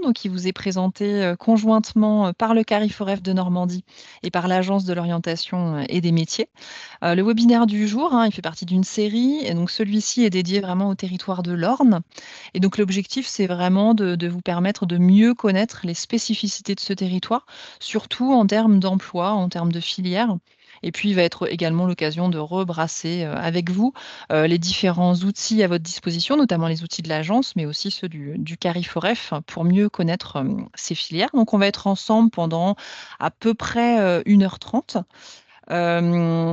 donc qui vous est présenté conjointement par le CARIFOREF de Normandie et par l'Agence de l'orientation et des métiers. Le webinaire du jour, il fait partie d'une série, et donc celui-ci est dédié vraiment au territoire de l'Orne. Et donc l'objectif, c'est vraiment de vous permettre de mieux connaître les spécificités de ce territoire, surtout en termes d'emploi, en termes de filières. Et puis, il va être également l'occasion de rebrasser avec vous les différents outils à votre disposition, notamment les outils de l'agence, mais aussi ceux du CARIFOREF pour mieux connaître ces filières. Donc, on va être ensemble pendant à peu près 1h30.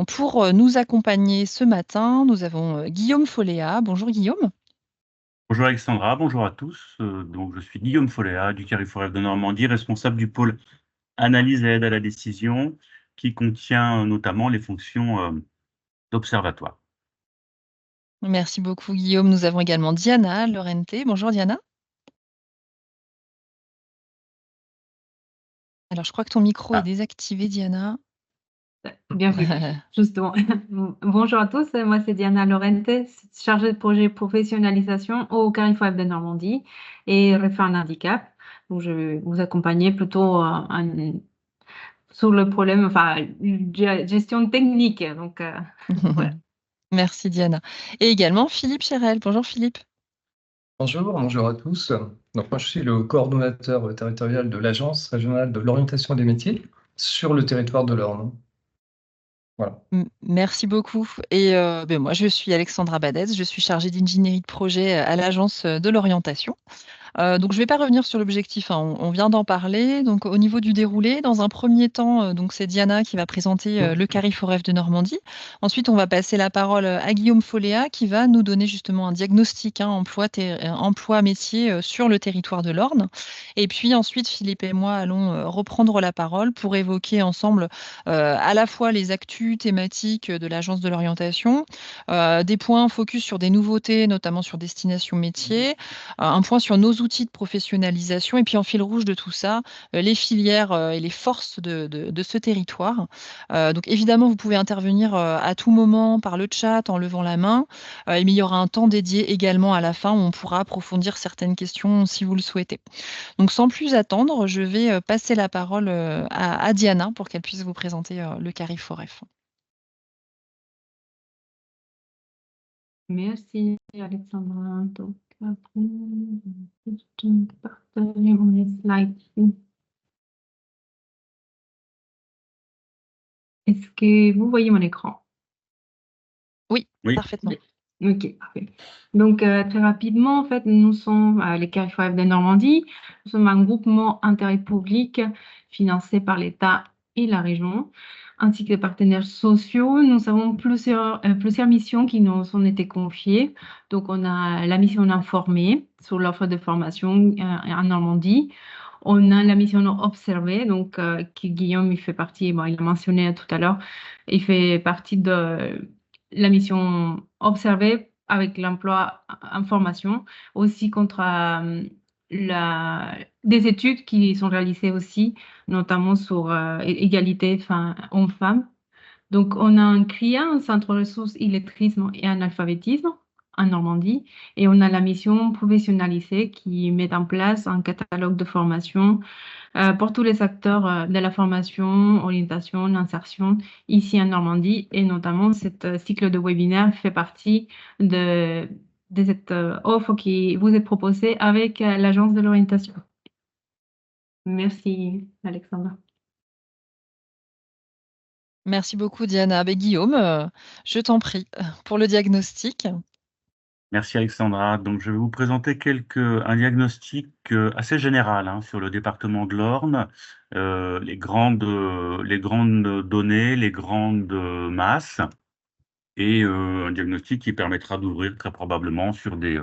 Pour nous accompagner ce matin, nous avons Guillaume Folléa. Bonjour Guillaume. Bonjour Alexandra, bonjour à tous. Donc, je suis Guillaume Folléa du CARIFOREF de Normandie, responsable du pôle analyse et aide à la décision, qui contient notamment les fonctions d'observatoire. Merci beaucoup Guillaume. Nous avons également Diana Lorente. Bonjour Diana. Alors je crois que ton micro est Ah, désactivé Diana. Bien vu, justement. Bonjour à tous, moi c'est Diana Lorente, chargée de projet professionnalisation au CARIFOREF de Normandie et référent handicap. Donc, je vais vous accompagner plutôt sur le problème, enfin, gestion technique. Donc, voilà. Merci Diana. Et également Philippe Chérel. Bonjour Philippe. Bonjour à tous. Donc, moi, je suis le coordonnateur territorial de l'Agence régionale de l'orientation des métiers sur le territoire de l'Orne. Voilà. Merci beaucoup. Et moi, je suis Alexandra Badez. Je suis chargée d'ingénierie de projet à l'Agence de l'orientation. Donc, je ne vais pas revenir sur l'objectif, on vient d'en parler. Donc, au niveau du déroulé, dans un premier temps, donc c'est Diana qui va présenter le CARIFOREF de Normandie. Ensuite, on va passer la parole à Guillaume Folléa qui va nous donner justement un diagnostic emploi métier sur le territoire de l'Orne. Et puis ensuite, Philippe et moi allons reprendre la parole pour évoquer ensemble à la fois les actus thématiques de l'Agence de l'orientation, des points focus sur des nouveautés, notamment sur destination métier, un point sur nos outils de professionnalisation et puis en fil rouge de tout ça, les filières et les forces de ce territoire. Donc évidemment, vous pouvez intervenir à tout moment par le chat en levant la main, mais il y aura un temps dédié également à la fin où on pourra approfondir certaines questions si vous le souhaitez. Donc sans plus attendre, je vais passer la parole à Diana pour qu'elle puisse vous présenter le CARIFOREF. Merci Alexandra. Donc, après, je vais juste partager mon slide ici. Est-ce que vous voyez mon écran? Oui, oui, parfaitement. Ok, parfait. Donc, très rapidement, en fait, nous sommes les CARIFOREF de Normandie. Nous sommes un groupement intérêt public financé par l'État et la région, ainsi que les partenaires sociaux. Nous avons plusieurs missions qui nous ont été confiées. Donc, on a la mission d'informer sur l'offre de formation en Normandie. On a la mission observer, donc qui Guillaume il fait partie, bon, il a mentionné tout à l'heure, il fait partie de la mission observer avec l'emploi en formation, aussi contre des études qui sont réalisées aussi, notamment sur égalité hommes-femmes. Donc, on a un CRIA, un centre ressources illettrisme et analphabétisme en Normandie, et on a la mission professionnalisée qui met en place un catalogue de formation pour tous les acteurs de la formation, orientation, insertion ici en Normandie, et notamment ce cycle de webinaire fait partie de cette offre qui vous est proposée avec l'Agence de l'orientation. Merci, Alexandra. Merci beaucoup Diana. Guillaume, je t'en prie pour le diagnostic. merci Alexandra. Donc, je vais vous présenter un diagnostic assez général sur le département de l'Orne, les grandes données, les grandes masses, et un diagnostic qui permettra d'ouvrir très probablement sur des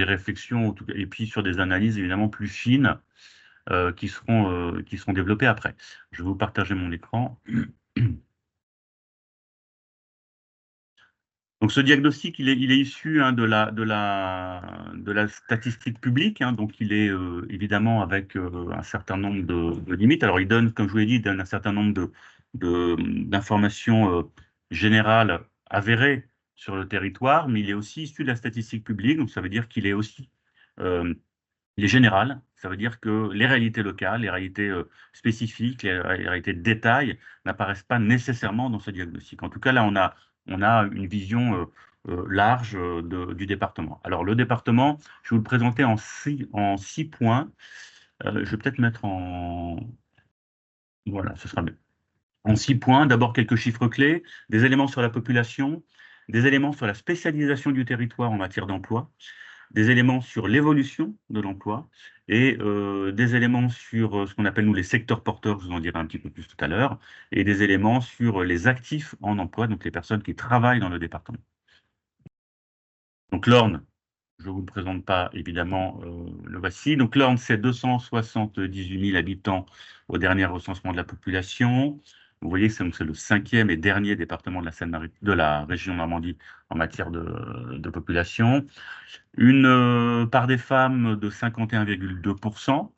réflexions, et puis sur des analyses évidemment plus fines qui seront développées après. Je vais vous partager mon écran. Donc ce diagnostic, il est issu de la statistique publique, donc il est évidemment avec un certain nombre de limites. Alors il donne, comme je vous l'ai dit, il donne un certain nombre d'informations générales avérées sur le territoire, mais il est aussi issu de la statistique publique, donc ça veut dire qu'il est aussi Il est général, ça veut dire que les réalités locales, les réalités spécifiques, les réalités de détail n'apparaissent pas nécessairement dans ce diagnostic. En tout cas, là, on a une vision large du département. Alors, le département, je vais vous le présenter en six points. Je vais peut-être mettre en... Voilà, ce sera mieux. En 6 points, d'abord quelques chiffres clés, des éléments sur la population, des éléments sur la spécialisation du territoire en matière d'emploi, des éléments sur l'évolution de l'emploi et des éléments sur ce qu'on appelle nous les secteurs porteurs, je vous en dirai un petit peu plus tout à l'heure, et des éléments sur les actifs en emploi, donc les personnes qui travaillent dans le département. Donc l'Orne, je ne vous le présente pas évidemment, le voici. Donc l'Orne, c'est 278 000 habitants au dernier recensement de la population. Vous voyez que c'est le 5e et dernier département de la région Normandie en matière de population. Une part des femmes de 51,2%.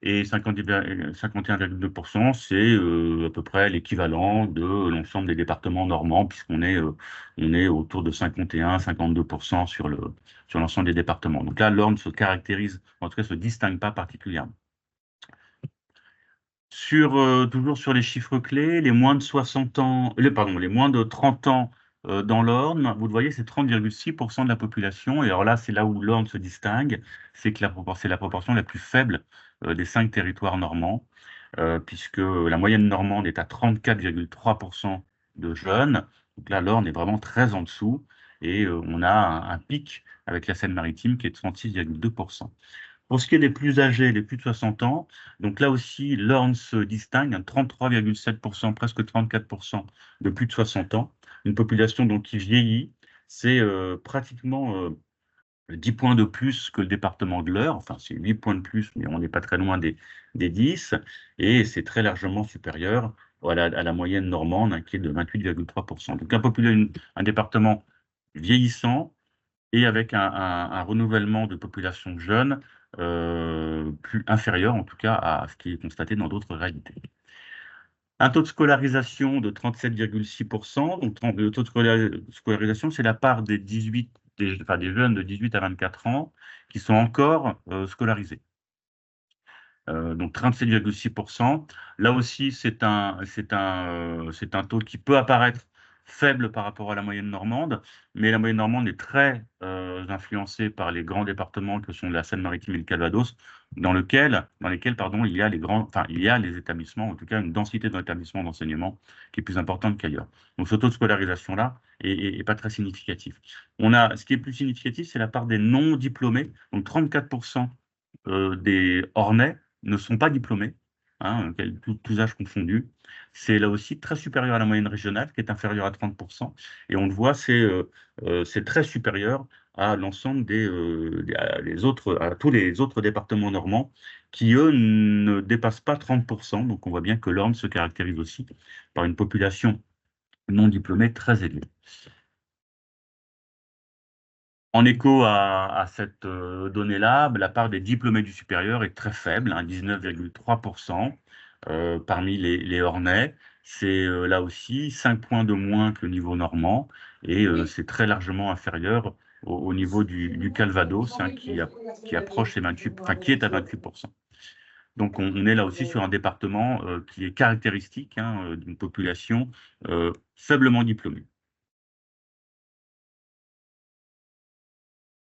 Et 51,2%, c'est à peu près l'équivalent de l'ensemble des départements normands, puisqu'on est, on est autour de 51-52% sur l'ensemble des départements. Donc là, l'Orne se caractérise, en tout cas, se distingue pas particulièrement. Toujours sur les chiffres clés, les moins de 60 ans, les moins de 30 ans dans l'Orne, vous le voyez, c'est 30,6% de la population. Et alors là, c'est là où l'Orne se distingue, c'est que c'est la proportion la plus faible des 5 territoires normands, puisque la moyenne normande est à 34,3% de jeunes. Donc là, l'Orne est vraiment très en dessous. Et on a un pic avec la Seine-Maritime qui est de 36,2%. Pour ce qui est des plus âgés, les plus de 60 ans, donc là aussi, l'Orne se distingue, 33,7%, presque 34% de plus de 60 ans. Une population donc qui vieillit, c'est pratiquement 10 points de plus que le département de l'Eure, enfin c'est 8 points de plus, mais on n'est pas très loin des 10, et c'est très largement supérieur à la moyenne normande, qui est de 28,3%. Donc un département vieillissant, et avec un renouvellement de population jeune plus inférieur, en tout cas, à ce qui est constaté dans d'autres réalités. Un taux de scolarisation de 37,6%. Donc, le taux de scolarisation, c'est la part des jeunes de 18 à 24 ans qui sont encore scolarisés. Donc 37,6%. Là aussi, c'est un taux qui peut apparaître faible par rapport à la moyenne normande, mais la moyenne normande est très influencée par les grands départements que sont la Seine-Maritime et le Calvados, dans lesquels il y a les établissements, en tout cas une densité d'établissements d'enseignement qui est plus importante qu'ailleurs. Donc ce taux de scolarisation-là est pas très significatif. Ce qui est plus significatif, c'est la part des non diplômés, donc 34% des Ornais ne sont pas diplômés, tous âges confondus. C'est là aussi très supérieur à la moyenne régionale, qui est inférieure à 30%. Et on le voit, c'est très supérieur à l'ensemble à tous les autres départements normands, qui, eux, ne dépassent pas 30%. Donc on voit bien que l'Orne se caractérise aussi par une population non diplômée très élevée. En écho à cette donnée-là, la part des diplômés du supérieur est très faible, 19,3% parmi les Ornais. C'est là aussi 5 points de moins que le niveau normand, et c'est très largement inférieur au niveau du Calvados, qui approche les 28, enfin qui est à 28%. Donc on est là aussi sur un département qui est caractéristique d'une population faiblement diplômée.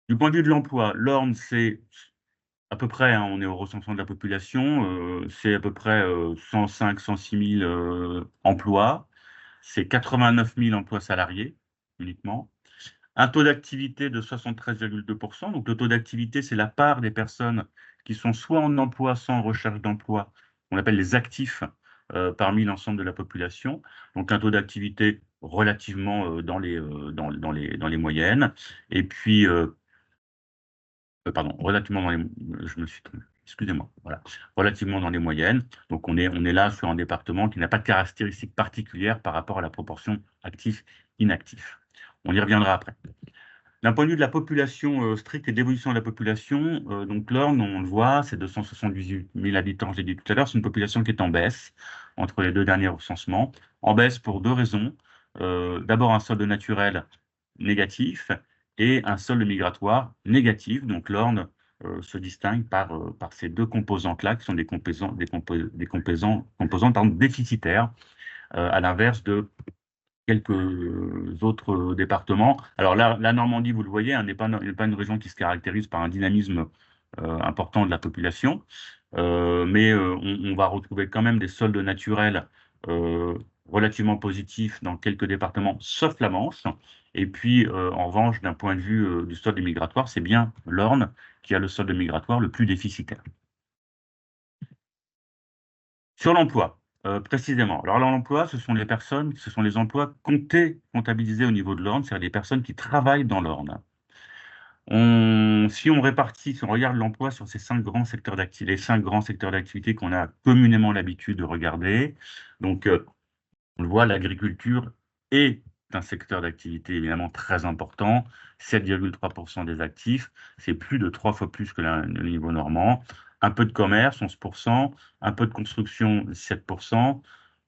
Du point de vue de l'emploi, l'Orne, c'est à peu près, on est au recensement de la population, c'est à peu près 105-106 000 emplois, c'est 89 000 emplois salariés uniquement, un taux d'activité de 73,2%. Donc le taux d'activité, c'est la part des personnes qui sont soit en emploi, soit en recherche d'emploi, on appelle les actifs parmi l'ensemble de la population. Donc un taux d'activité relativement dans les moyennes, et puis pardon, relativement dans les, je me suis trompé, excusez-moi, voilà, relativement dans les moyennes. Donc on est là sur un département qui n'a pas de caractéristiques particulières par rapport à la proportion actif-inactif. On y reviendra après. D'un point de vue de la population stricte et d'évolution de la population, donc l'Orne, on le voit, c'est 278 000 habitants, je l'ai dit tout à l'heure, c'est une population qui est en baisse entre les deux derniers recensements. En baisse pour deux raisons. D'abord un solde naturel négatif, et un solde migratoire négatif. Donc l'Orne se distingue par ces deux composantes-là, qui sont des composantes pardon, déficitaires, à l'inverse de quelques autres départements. Alors là, la Normandie, vous le voyez, hein, n'est pas une région qui se caractérise par un dynamisme important de la population, mais on va retrouver quand même des soldes naturels relativement positifs dans quelques départements, sauf la Manche. Et puis, en revanche, d'un point de vue du solde migratoire, c'est bien l'Orne qui a le solde migratoire le plus déficitaire. Sur l'emploi, précisément. Alors, l'emploi, ce sont les personnes, ce sont les emplois comptabilisés au niveau de l'Orne, c'est-à-dire des personnes qui travaillent dans l'Orne. Si on répartit, si on regarde l'emploi sur ces 5 grands secteurs d'activité, les 5 grands secteurs d'activité qu'on a communément l'habitude de regarder, donc on le voit, l'agriculture est un secteur d'activité évidemment très important, 7,3% des actifs, c'est plus de 3 fois plus que le niveau normand. Un peu de commerce, 11%, un peu de construction, 7%,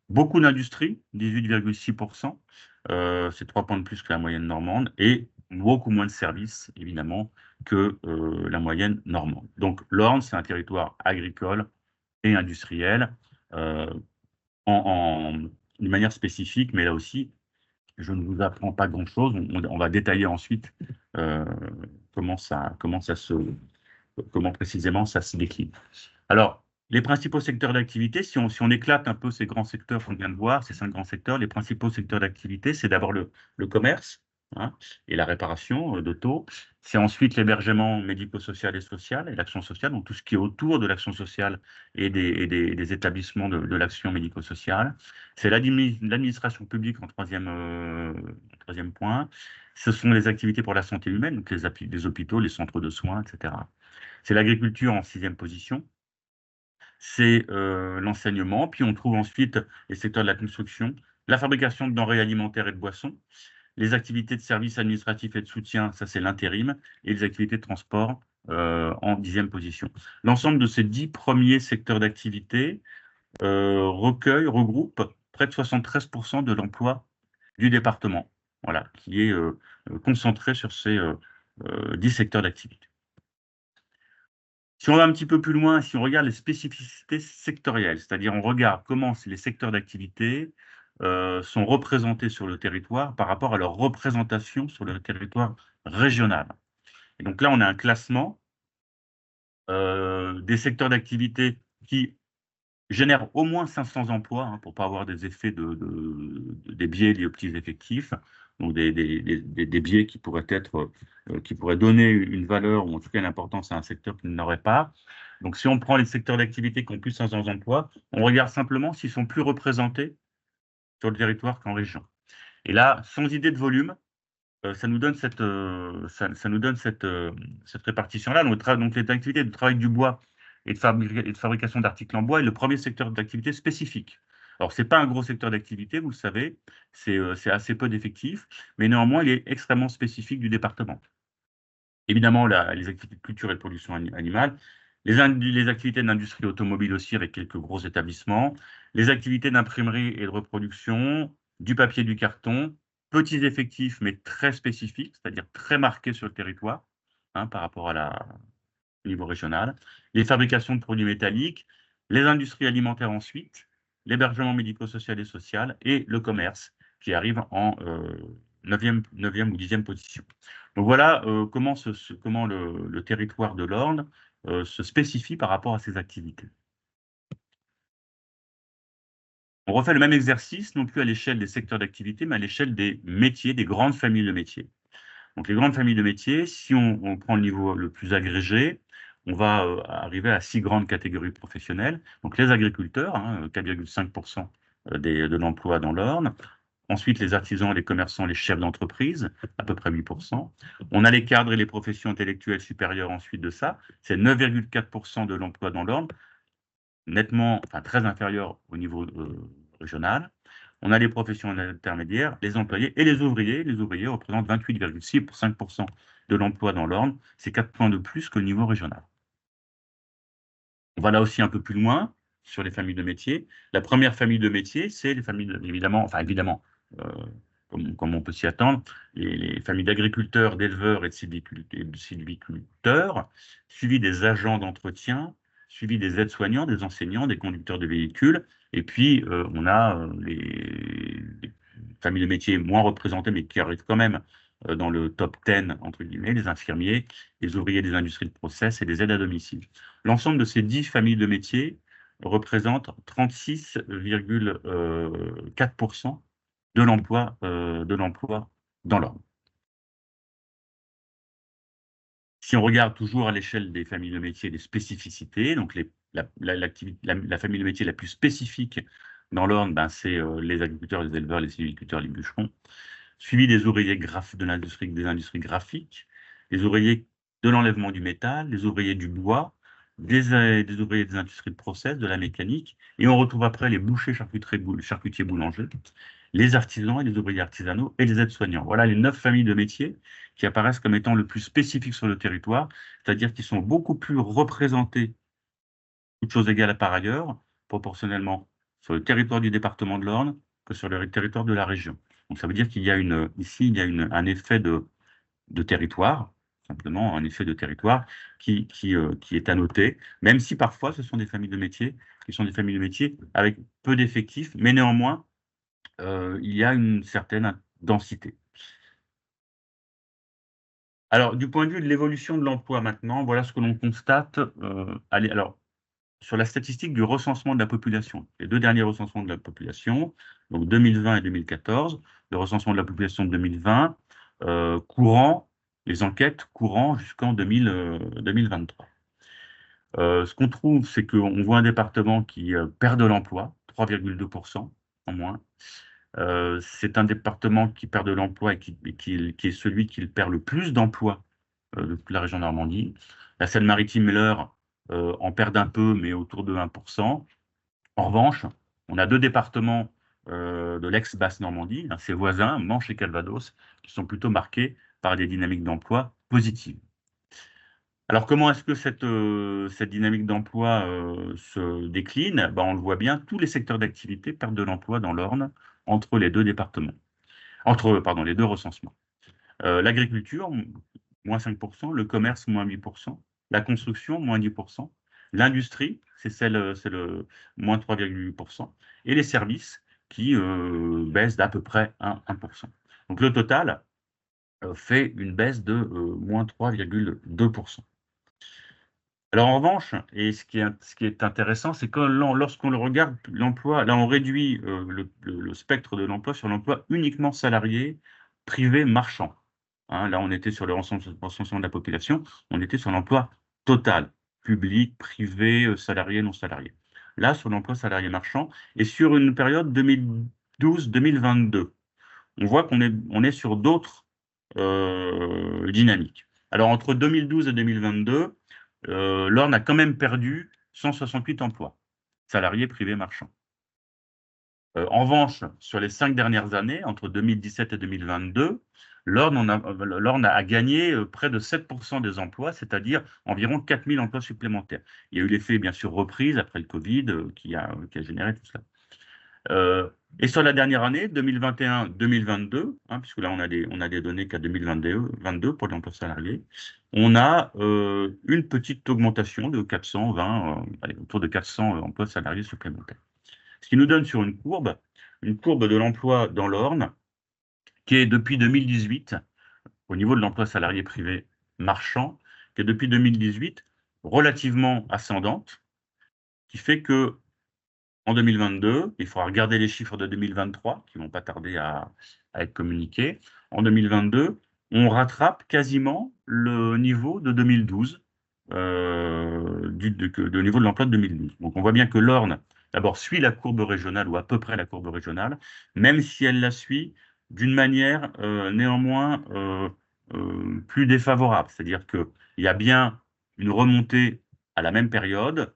beaucoup d'industrie, 18,6%, c'est 3 points de plus que la moyenne normande, et beaucoup moins de services, évidemment, que la moyenne normande. Donc l'Orne, c'est un territoire agricole et industriel, d'une manière spécifique, mais là aussi, je ne vous apprends pas grand-chose. On va détailler ensuite comment précisément ça se décline. Alors, les principaux secteurs d'activité, si on éclate un peu ces grands secteurs qu'on vient de voir, ces 5 grands secteurs, les principaux secteurs d'activité, c'est d'abord le commerce, hein, et la réparation d'auto. C'est ensuite l'hébergement médico-social et social, et l'action sociale, donc tout ce qui est autour de l'action sociale et des établissements de l'action médico-sociale. C'est l'administration publique en troisième point. Ce sont les activités pour la santé humaine, donc les hôpitaux, les centres de soins, etc. C'est l'agriculture en 6e position. C'est l'enseignement. Puis on trouve ensuite les secteurs de la construction, la fabrication de denrées alimentaires et de boissons, les activités de services administratifs et de soutien, ça c'est l'intérim, et les activités de transport en 10e position. L'ensemble de ces 10 premiers secteurs d'activité regroupe près de 73% de l'emploi du département, voilà, qui est concentré sur ces 10 secteurs d'activité. Si on va un petit peu plus loin, si on regarde les spécificités sectorielles, c'est-à-dire on regarde comment les secteurs d'activité sont représentés sur le territoire par rapport à leur représentation sur le territoire régional. Et donc là, on a un classement des secteurs d'activité qui génèrent au moins 500 emplois, hein, pour ne pas avoir des effets des biais liés aux petits effectifs, donc des biais qui pourraient qui pourraient donner une valeur ou en tout cas une importance à un secteur qui n'aurait pas. Donc si on prend les secteurs d'activité qui ont plus de 500 emplois, on regarde simplement s'ils sont plus représentés sur le territoire qu'en région. Et là, sans idée de volume, ça nous donne cette répartition-là. Donc les activités de travail du bois et de fabrication d'articles en bois est le premier secteur d'activité spécifique. Alors, ce n'est pas un gros secteur d'activité, vous le savez, c'est assez peu d'effectifs, mais néanmoins, il est extrêmement spécifique du département. Évidemment, les activités de culture et de production animale, les activités d'industrie automobile aussi, avec quelques gros établissements, les activités d'imprimerie et de reproduction, du papier, du carton, petits effectifs, mais très spécifiques, c'est-à-dire très marqués sur le territoire, hein, par rapport au niveau régional, les fabrications de produits métalliques, les industries alimentaires ensuite, l'hébergement médico-social et social, et le commerce, qui arrive en 9e ou 10e position. Donc voilà comment le territoire de l'Orne se spécifie par rapport à ces activités. On refait le même exercice, non plus à l'échelle des secteurs d'activité, mais à l'échelle des métiers, des grandes familles de métiers. Donc les grandes familles de métiers, si on prend le niveau le plus agrégé, on va arriver à 6 grandes catégories professionnelles. Donc les agriculteurs, hein, 4,5% de l'emploi dans l'Orne. Ensuite, les artisans, les commerçants, les chefs d'entreprise, à peu près 8%. On a les cadres et les professions intellectuelles supérieures ensuite de ça. C'est 9,4% de l'emploi dans l'Orne, nettement, enfin très inférieur au niveau régional. On a les professions intermédiaires, les employés et les ouvriers. Les ouvriers représentent 28,5% de l'emploi dans l'Orne. C'est 4 points de plus que le niveau régional. On va là aussi un peu plus loin sur les familles de métiers. La première famille de métiers, c'est les familles, évidemment, comme on peut s'y attendre, les familles d'agriculteurs, d'éleveurs et de sylviculteurs, suivi des agents d'entretien, suivi des aides-soignants, des enseignants, des conducteurs de véhicules, et puis on a les familles de métiers moins représentées, mais qui arrivent quand même dans le top 10, entre guillemets, les infirmiers, les ouvriers des industries de process et les aides à domicile. L'ensemble de ces 10 familles de métiers représente 36,4% de l'emploi dans l'ordre. Si on regarde toujours à l'échelle des familles de métiers, des spécificités, donc la famille de métiers la plus spécifique dans l'Orne, ben, c'est les agriculteurs, les éleveurs, les sylviculteurs, les bûcherons, suivi des ouvriers des industries graphiques, les ouvriers de l'enlèvement du métal, les ouvriers du bois, des ouvriers des industries de process, de la mécanique, et on retrouve après les bouchers, charcutiers, boulangers, les artisans et les ouvriers artisanaux et les aides-soignants. Voilà les 9 familles de métiers qui apparaissent comme étant le plus spécifiques sur le territoire, c'est-à-dire qu'ils sont beaucoup plus représentés, toutes choses égales par ailleurs, proportionnellement sur le territoire du département de l'Orne que sur le territoire de la région. Donc ça veut dire qu'il y a ici, il y a un effet de territoire, simplement un effet de territoire qui est à noter, même si parfois ce sont des familles de métiers qui sont des familles de métiers avec peu d'effectifs, mais néanmoins, il y a une certaine densité. Alors, du point de vue de l'évolution de l'emploi maintenant, voilà ce que l'on constate. Alors, sur la statistique du recensement de la population, les 2 derniers recensements de la population, donc 2020 et 2014, le recensement de la population de 2020, les enquêtes courant jusqu'en 2023. Ce qu'on trouve, c'est qu'on voit un département qui perd de l'emploi, 3,2% en moins. C'est un département qui perd de l'emploi et qui est celui qui perd le plus d'emplois de toute la région Normandie. La Seine-Maritime et l'Eure en perdent un peu, mais autour de 1%. En revanche, on a 2 départements de l'ex-Basse Normandie, hein, ses voisins, Manche et Calvados, qui sont plutôt marqués par des dynamiques d'emploi positives. Alors, comment est-ce que cette dynamique d'emploi se décline? Ben, on le voit bien, tous les secteurs d'activité perdent de l'emploi dans l'Orne entre les 2 départements, pardon, les 2 recensements. L'agriculture, moins 5%, le commerce, moins 8%, la construction, moins 10%, l'industrie, c'est le moins 3,8%, et les services qui baissent d'à peu près 1%. Donc le total fait une baisse de moins 3,2%. Alors en revanche, et ce qui est intéressant, c'est que lorsqu'on le regarde, l'emploi, là on réduit le spectre de l'emploi sur l'emploi uniquement salarié, privé, marchand. Hein, là on était sur le recensement de la population, on était sur l'emploi total, public, privé, salarié, non salarié. Là sur l'emploi salarié marchand, et sur une période 2012-2022, on voit qu'on est sur d'autres dynamiques. Alors entre 2012 et 2022, l'Orne a quand même perdu 168 emplois, salariés privés marchands. En revanche, sur les 5 dernières années, entre 2017 et 2022, l'Orne a gagné près de 7% des emplois, c'est-à-dire environ 4000 emplois supplémentaires. Il y a eu l'effet, bien sûr, reprise après le Covid qui a généré tout cela. Et sur la dernière année, 2021-2022, hein, puisque là on a des données qu'à 2022 pour l'emploi salarié, on a une petite augmentation de 420, autour de 400 emplois salariés supplémentaires. Ce qui nous donne sur une courbe de l'emploi dans l'Orne, qui est depuis 2018, au niveau de l'emploi salarié privé marchand, qui est depuis 2018 relativement ascendante, qui fait que en 2022, il faudra regarder les chiffres de 2023 qui ne vont pas tarder à être communiqués. En 2022, on rattrape quasiment le niveau de 2012, le niveau de l'emploi de 2012. Donc on voit bien que l'Orne, d'abord, suit la courbe régionale ou à peu près la courbe régionale, même si elle la suit d'une manière néanmoins plus défavorable. C'est-à-dire qu'il y a bien une remontée à la même période,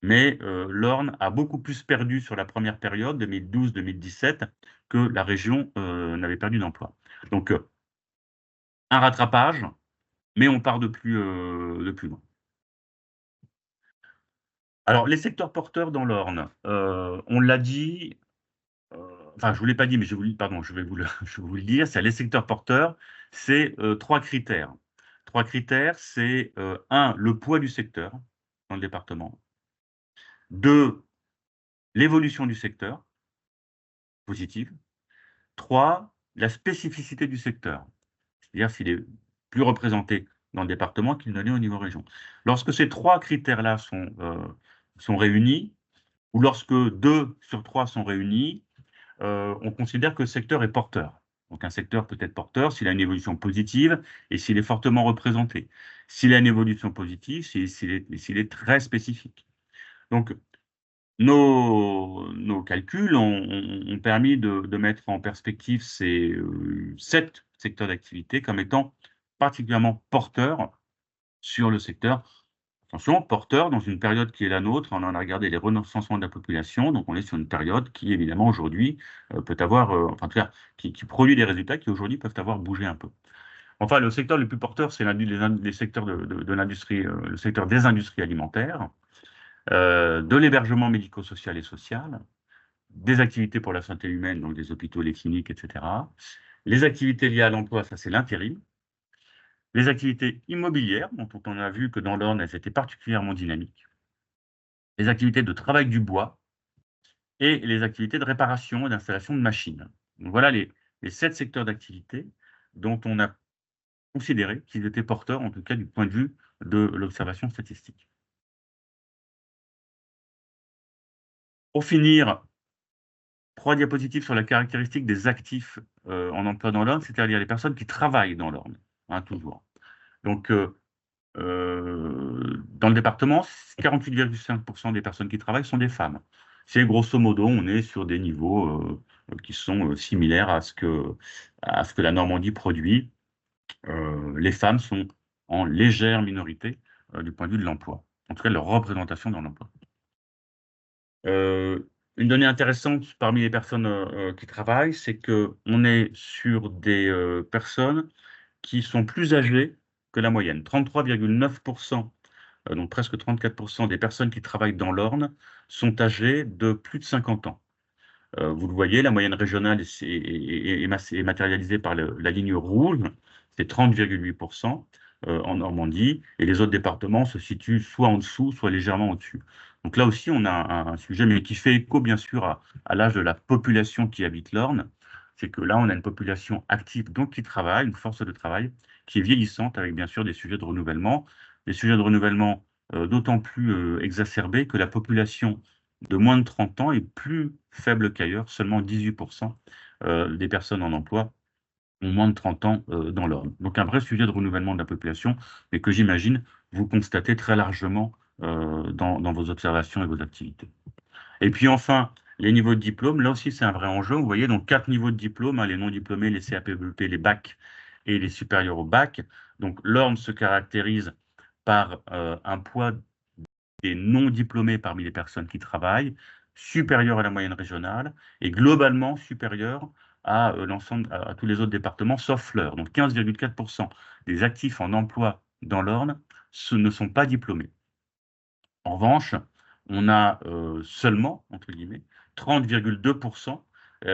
mais l'Orne a beaucoup plus perdu sur la première période, 2012-2017, que la région n'avait perdu d'emploi. Donc, un rattrapage, mais on part de plus loin. Alors, les secteurs porteurs dans l'Orne, on l'a dit, enfin, je ne vous l'ai pas dit, mais pardon, je vais vous le dire, c'est les secteurs porteurs, c'est trois critères. Trois critères, c'est un, le poids du secteur dans le département. Deux, l'évolution du secteur, positive. Trois, la spécificité du secteur, c'est-à-dire s'il est plus représenté dans le département qu'il ne l'est au niveau région. Lorsque ces trois critères-là sont réunis, ou lorsque 2 sur 3 sont réunis, on considère que le secteur est porteur. Donc un secteur peut être porteur s'il a une évolution positive et s'il est fortement représenté. S'il a une évolution positive, s'il est très spécifique. Donc nos calculs ont permis de mettre en perspective ces 7 secteurs d'activité comme étant particulièrement porteurs sur le secteur. Attention, porteur dans une période qui est la nôtre, on en a regardé les recensements de la population, donc on est sur une période qui, évidemment, aujourd'hui, peut avoir, enfin, en tout cas, qui produit des résultats qui, aujourd'hui, peuvent avoir bougé un peu. Enfin, le secteur le plus porteur, c'est les secteurs de l'industrie, le secteur des industries alimentaires, de l'hébergement médico-social et social, des activités pour la santé humaine, donc des hôpitaux, les cliniques, etc. Les activités liées à l'emploi, ça c'est l'intérim. Les activités immobilières, dont on a vu que dans l'Orne, elles étaient particulièrement dynamiques. Les activités de travail du bois et les activités de réparation et d'installation de machines. Donc voilà les 7 secteurs d'activité dont on a considéré qu'ils étaient porteurs, en tout cas du point de vue de l'observation statistique. Pour finir, 3 diapositives sur la caractéristique des actifs en emploi dans l'Orne, c'est-à-dire les personnes qui travaillent dans l'Orne, hein, toujours. Donc, dans le département, 48,5% des personnes qui travaillent sont des femmes. C'est grosso modo, on est sur des niveaux qui sont similaires à ce que la Normandie produit. Les femmes sont en légère minorité du point de vue de l'emploi, en tout cas leur représentation dans l'emploi. Une donnée intéressante parmi les personnes qui travaillent, c'est qu'on est sur des personnes qui sont plus âgées que la moyenne. 33,9%, donc presque 34% des personnes qui travaillent dans l'Orne sont âgées de plus de 50 ans. Vous le voyez, la moyenne régionale est matérialisée par la ligne rouge, c'est 30,8% en Normandie, et les autres départements se situent soit en dessous, soit légèrement au-dessus. Donc là aussi, on a un sujet, mais qui fait écho bien sûr à l'âge de la population qui habite l'Orne. C'est que là, on a une population active, donc qui travaille, une force de travail, qui est vieillissante, avec bien sûr des sujets de renouvellement. Des sujets de renouvellement d'autant plus exacerbés que la population de moins de 30 ans est plus faible qu'ailleurs. Seulement 18% des personnes en emploi ont moins de 30 ans dans l'Orne. Donc un vrai sujet de renouvellement de la population, mais que j'imagine vous constatez très largement dans vos observations et vos activités. Et puis enfin, les niveaux de diplôme, là aussi c'est un vrai enjeu. Vous voyez, donc 4 niveaux de diplôme, hein, les non diplômés, les CAP-BEP, les bacs et les supérieurs au bac. Donc l'Orne se caractérise par un poids des non diplômés parmi les personnes qui travaillent, supérieur à la moyenne régionale et globalement supérieur à l'ensemble, à tous les autres départements, sauf Fleur. Donc 15,4% des actifs en emploi dans l'Orne ne sont pas diplômés. En revanche, on a seulement, entre guillemets, 30,2%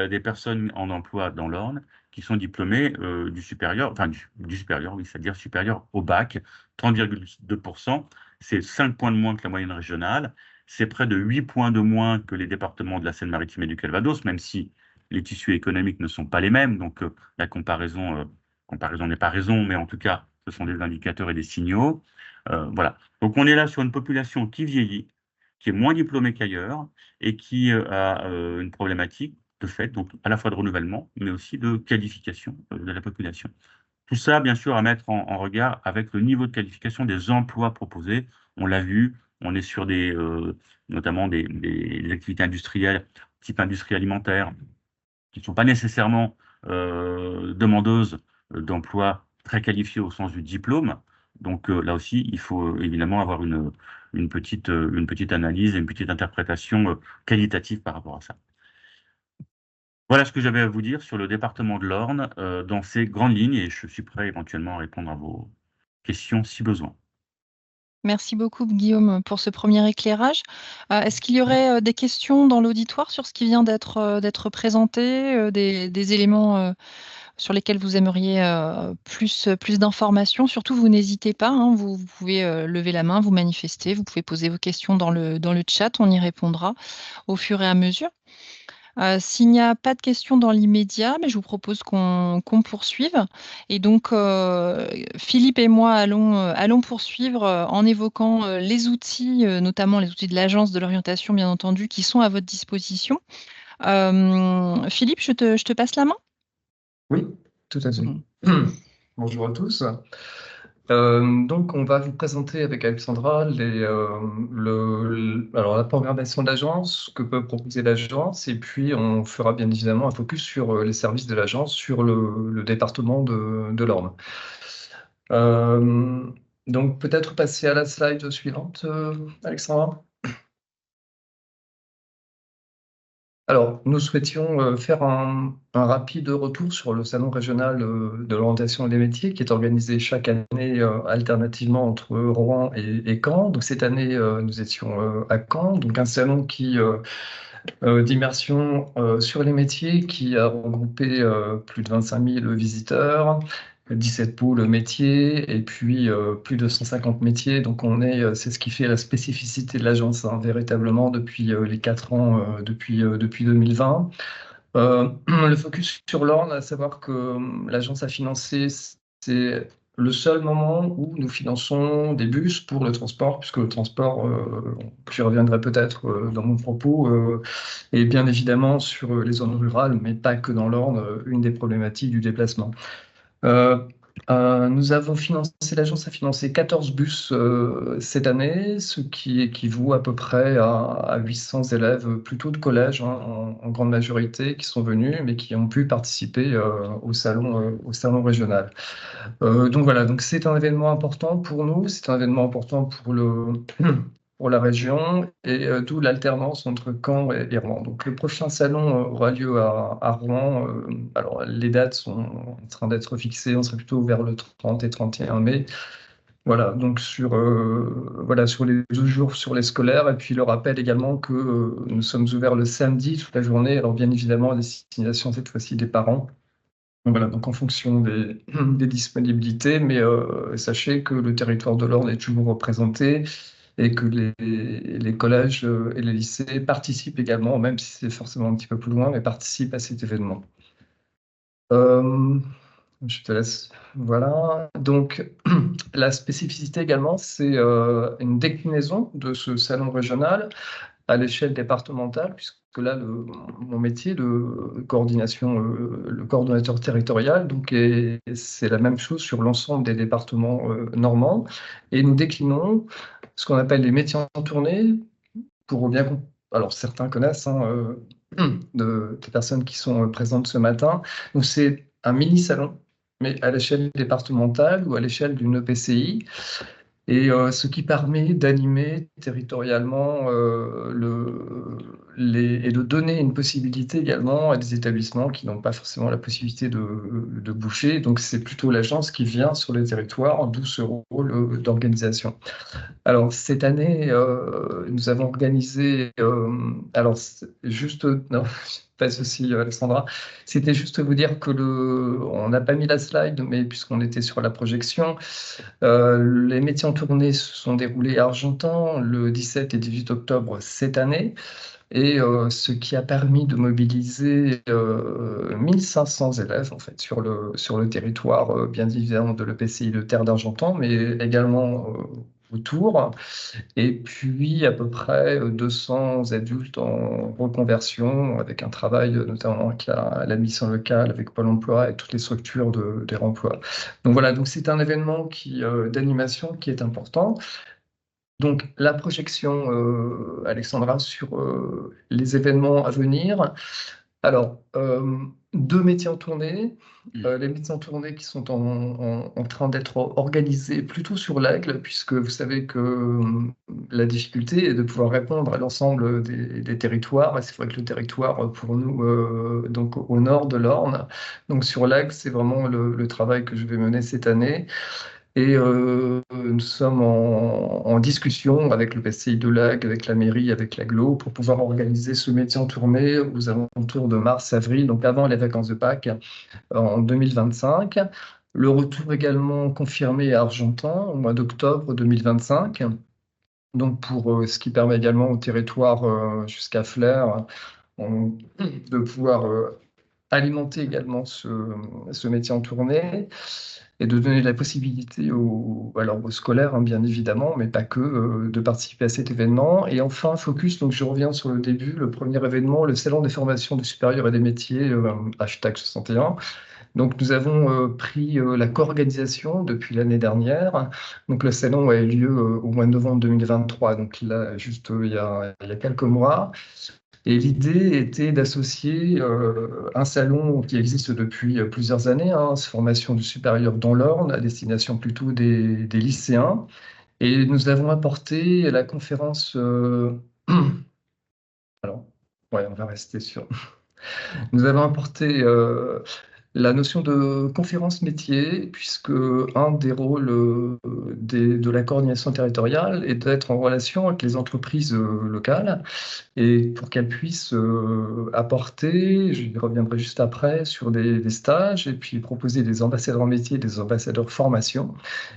des personnes en emploi dans l'Orne qui sont diplômées du supérieur, enfin du supérieur, oui, c'est-à-dire supérieur au bac. 30,2%, c'est 5 points de moins que la moyenne régionale, c'est près de 8 points de moins que les départements de la Seine-Maritime et du Calvados, même si les tissus économiques ne sont pas les mêmes, donc la comparaison n'est pas raison, mais en tout cas, ce sont des indicateurs et des signaux. Voilà. Donc on est là sur une population qui vieillit, qui est moins diplômée qu'ailleurs et qui a une problématique de fait, donc à la fois de renouvellement, mais aussi de qualification de la population. Tout ça, bien sûr, à mettre en regard avec le niveau de qualification des emplois proposés. On l'a vu, on est sur notamment des activités industrielles, type industrie alimentaire, qui ne sont pas nécessairement demandeuses d'emplois très qualifiés au sens du diplôme. Donc là aussi, il faut évidemment avoir une petite analyse et une petite interprétation qualitative par rapport à ça. Voilà ce que j'avais à vous dire sur le département de l'Orne dans ces grandes lignes et je suis prêt éventuellement à répondre à vos questions si besoin. Merci beaucoup, Guillaume, pour ce premier éclairage. Est-ce qu'il y aurait des questions dans l'auditoire sur ce qui vient d'être présenté, des éléments sur lesquels vous aimeriez plus d'informations? Surtout, vous n'hésitez pas, hein, vous pouvez lever la main, vous manifester, vous pouvez poser vos questions dans le chat, on y répondra au fur et à mesure. S'il n'y a pas de questions dans l'immédiat, mais je vous propose qu'on poursuive. Et donc, Philippe et moi allons poursuivre en évoquant les outils, notamment les outils de l'Agence de l'orientation, bien entendu, qui sont à votre disposition. Philippe, je te passe la main. Oui, tout à fait. Bonjour à tous. Donc, on va vous présenter avec Alexandra alors la programmation de l'agence, ce que peut proposer l'agence, et puis on fera bien évidemment un focus sur les services de l'agence, sur le département de l'Orne. Donc, peut-être passer à la slide suivante, Alexandra. Alors, nous souhaitions faire un rapide retour sur le salon régional de l'orientation et des métiers qui est organisé chaque année alternativement entre Rouen et Caen. Donc, cette année, nous étions à Caen, donc un salon d'immersion sur les métiers qui a regroupé plus de 25 000 visiteurs, 17 pôles métiers et puis plus de 150 métiers. Donc c'est ce qui fait la spécificité de l'agence, hein, véritablement depuis les 4 ans, depuis 2020. Le focus sur l'Orne, à savoir que l'agence a financé, c'est le seul moment où nous finançons des bus pour le transport, puisque le transport, j'y reviendrai peut-être dans mon propos, est bien évidemment sur les zones rurales, mais pas que dans l'Orne, une des problématiques du déplacement. Euh, L'agence a financé 14 bus cette année, ce qui équivaut à peu près à 800 élèves, plutôt de collège, hein, en grande majorité, qui sont venus, mais qui ont pu participer au salon régional. Donc voilà, donc c'est un événement important pour nous, c'est un événement important pour la région, et d'où l'alternance entre Caen et Rouen. Donc le prochain salon aura lieu à Rouen. Alors les dates sont en train d'être fixées, on serait plutôt vers le 30 et 31 mai. Voilà, donc sur les 12 jours sur les scolaires, et puis le rappel également que nous sommes ouverts le samedi toute la journée, alors bien évidemment à destination cette fois-ci des parents. Donc voilà, donc en fonction des disponibilités, mais sachez que le territoire de l'Orne est toujours représenté et que les collèges et les lycées participent également, même si c'est forcément un petit peu plus loin, mais participent à cet événement. Je te laisse. Voilà. Donc, la spécificité également, c'est une déclinaison de ce salon régional à l'échelle départementale, puisque là, mon métier de coordination, le coordonnateur territorial, donc c'est la même chose sur l'ensemble des départements normands. Et nous déclinons ce qu'on appelle les métiers en tournée, pour bien alors certains connaissent, hein, des personnes qui sont présentes ce matin. Donc c'est un mini-salon, mais à l'échelle départementale ou à l'échelle d'une EPCI. Et ce qui permet d'animer territorialement et de donner une possibilité également à des établissements qui n'ont pas forcément la possibilité de boucher. Donc c'est plutôt l'agence qui vient sur les territoires, d'où ce rôle d'organisation. Alors cette année, nous avons organisé, alors juste, non, pas de souci, Alexandra, c'était juste vous dire que on n'a pas mis la slide, mais puisqu'on était sur la projection, les métiers en tournée se sont déroulés à Argentan le 17 et 18 octobre cette année, et ce qui a permis de mobiliser 1500 élèves en fait, sur le territoire, bien évidemment de l'EPCI de Terre d'Argentan, mais également autour. Et puis à peu près 200 adultes en reconversion, avec un travail notamment avec la mission locale, avec Pôle emploi et toutes les structures des remplois. Donc voilà, donc c'est un événement d'animation qui est important. Donc la projection, Alexandra, sur les événements à venir. Alors, deux métiers en tournée. Les métiers en tournée qui sont en train d'être organisés plutôt sur l'Aigle, puisque vous savez que la difficulté est de pouvoir répondre à l'ensemble des territoires. Et c'est vrai que le territoire, pour nous, donc au nord de l'Orne, donc sur l'Aigle, c'est vraiment le travail que je vais mener cette année. Et nous sommes en discussion avec le PCI de Lac, avec la mairie, avec l'AGLO, pour pouvoir organiser ce métier en tournée aux alentours de mars-avril, donc avant les vacances de Pâques, en 2025. Le retour également confirmé à Argentan au mois d'octobre 2025. Donc ce qui permet également au territoire jusqu'à Flers de pouvoir alimenter également ce métier en tournée et de donner la possibilité aux scolaires, hein, bien évidemment, mais pas que, de participer à cet événement. Et enfin, focus, donc je reviens sur le début, le premier événement, le Salon des formations du supérieur et des métiers, #61. Donc nous avons pris la co-organisation depuis l'année dernière. Donc le salon a eu lieu au mois de novembre 2023, donc là, juste il y a quelques mois. Et l'idée était d'associer un salon qui existe depuis plusieurs années, hein, formation du supérieur dans l'Orne, à destination plutôt des lycéens. Et nous avons apporté la conférence. Alors, ouais, on va rester sur. Nous avons apporté la notion de conférence métier, puisque un des rôles de la coordination territoriale est d'être en relation avec les entreprises locales et pour qu'elles puissent apporter, je y reviendrai juste après, sur des stages et puis proposer des ambassadeurs métiers, des ambassadeurs formation.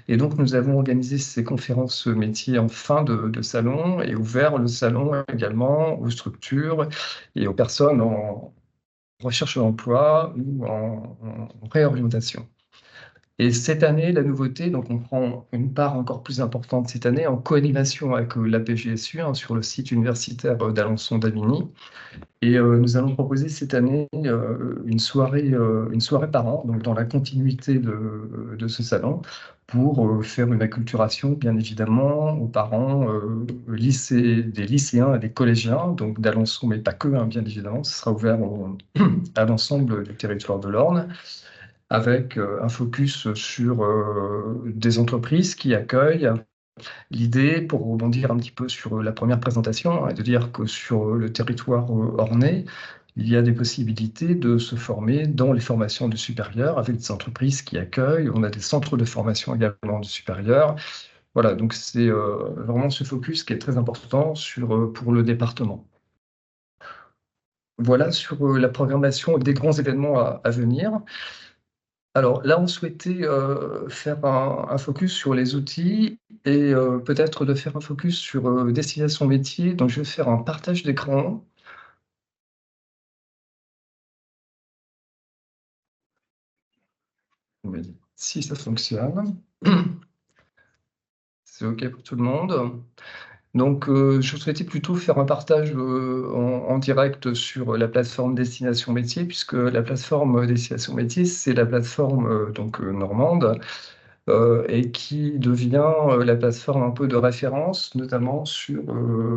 Et donc nous avons organisé ces conférences métiers en fin de salon et ouvert le salon également aux structures et aux personnes en recherche d'emploi ou en réorientation. Et cette année, la nouveauté, donc on prend une part encore plus importante cette année en co-animation avec la PGSU, hein, sur le site universitaire d'Alençon-Damigny. Et nous allons proposer cette année une soirée par an, donc dans la continuité de ce salon, pour faire une acculturation, bien évidemment, aux parents des lycéens et des collégiens, donc d'Alençon, mais pas que, hein, bien évidemment, ce sera ouvert à l'ensemble du territoire de l'Orne, avec un focus sur des entreprises qui accueillent. L'idée, pour rebondir un petit peu sur la première présentation, est de dire que sur le territoire ornais, il y a des possibilités de se former dans les formations du supérieur avec des entreprises qui accueillent. On a des centres de formation également du supérieur. Voilà, donc c'est vraiment ce focus qui est très important pour le département. Voilà sur la programmation des grands événements à venir. Alors là, on souhaitait faire un focus sur les outils et peut-être de faire un focus sur destination métier. Donc, je vais faire un partage d'écran. Si ça fonctionne, c'est OK pour tout le monde. Donc, je souhaitais plutôt faire un partage en direct sur la plateforme Destination Métier, puisque la plateforme Destination Métier, c'est la plateforme normande et qui devient la plateforme un peu de référence, notamment sur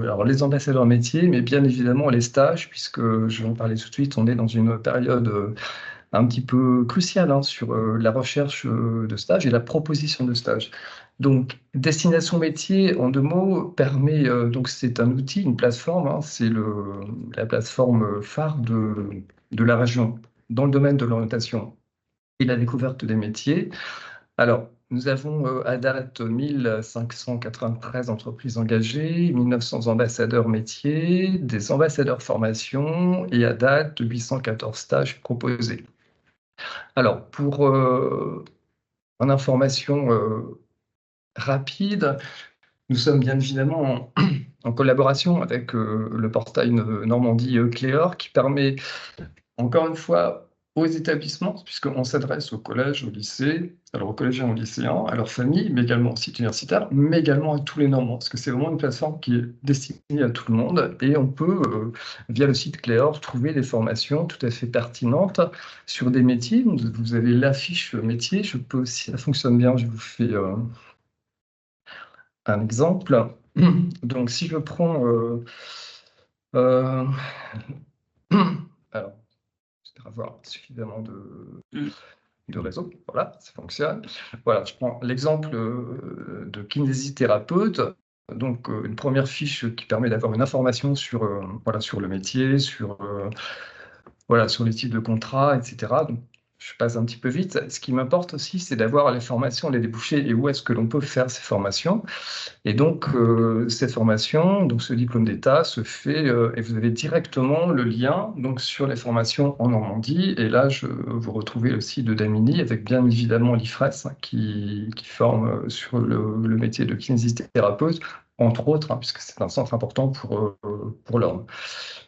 alors les ambassadeurs métiers, mais bien évidemment les stages, puisque je vais en parler tout de suite, on est dans une période un petit peu cruciale, hein, sur la recherche de stage et la proposition de stage. Donc, Destination Métier, en 2 mots, permet, donc c'est un outil, une plateforme, hein, c'est la plateforme phare de la région dans le domaine de l'orientation et la découverte des métiers. Alors, nous avons à date 1593 entreprises engagées, 1900 ambassadeurs métiers, des ambassadeurs formation et à date 814 stages proposés. Alors, pour une information rapide, nous sommes bien évidemment en collaboration avec le portail Normandie Cléor qui permet, encore une fois, aux établissements, puisqu'on s'adresse au collège, au lycée, alors aux collégiens, aux lycéens, à leurs familles, mais également au site universitaire, mais également à tous les Normands, parce que c'est vraiment une plateforme qui est destinée à tout le monde, et on peut, via le site Cléor, trouver des formations tout à fait pertinentes sur des métiers. Vous avez l'affiche métier, je peux, si ça fonctionne bien, je vous fais un exemple. Donc, si je prends... alors, j'espère avoir suffisamment de réseau. Voilà, ça fonctionne. Voilà, je prends l'exemple de kinésithérapeute. Donc, une première fiche qui permet d'avoir une information sur, voilà, sur le métier, sur les types de contrats, etc. Donc, je passe un petit peu vite. Ce qui m'importe aussi, c'est d'avoir les formations, les débouchés et où est-ce que l'on peut faire ces formations. Et donc, cette formation, donc ce diplôme d'État se fait, et vous avez directement le lien donc, sur les formations en Normandie. Et là, vous retrouvez le site de Damini avec bien évidemment l'IFRES qui forme sur le métier de kinésithérapeute, entre autres, puisque c'est un centre important pour l'Orne.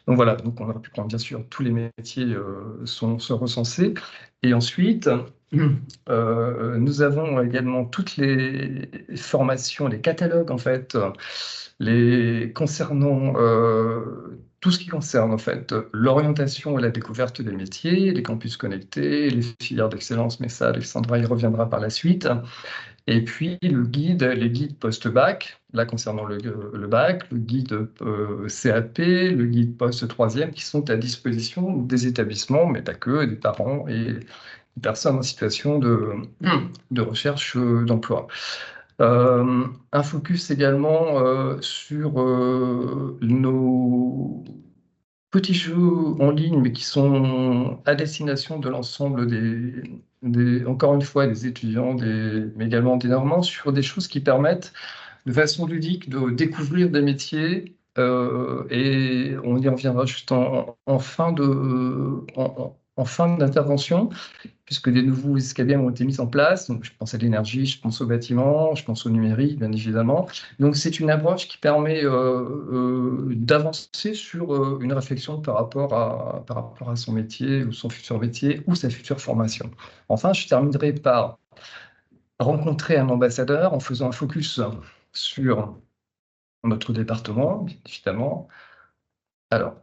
Donc voilà, donc on aurait pu prendre bien sûr tous les métiers sont recensés. Et ensuite, nous avons également toutes les formations, les catalogues en fait, concernant tout ce qui concerne en fait l'orientation et la découverte des métiers, les campus connectés, les filières d'excellence, mais ça, Alexandra y reviendra par la suite. Et puis les guides post-bac, là concernant le bac, le guide CAP, le guide post-troisième, qui sont à disposition des établissements, mais pas que, des parents et des personnes en situation de recherche d'emploi. Un focus également sur nos petits jeux en ligne, mais qui sont à destination de l'ensemble encore une fois, des étudiants, mais également des Normands, sur des choses qui permettent de façon ludique de découvrir des métiers. Et on y reviendra juste en fin d'intervention, puisque des nouveaux escaliers ont été mis en place. Donc, je pense à l'énergie, je pense au bâtiment, je pense au numérique, bien évidemment. Donc, c'est une approche qui permet d'avancer sur une réflexion par rapport à son métier, ou son futur métier, ou sa future formation. Enfin, je terminerai par rencontrer un ambassadeur en faisant un focus sur notre département, bien évidemment. Alors,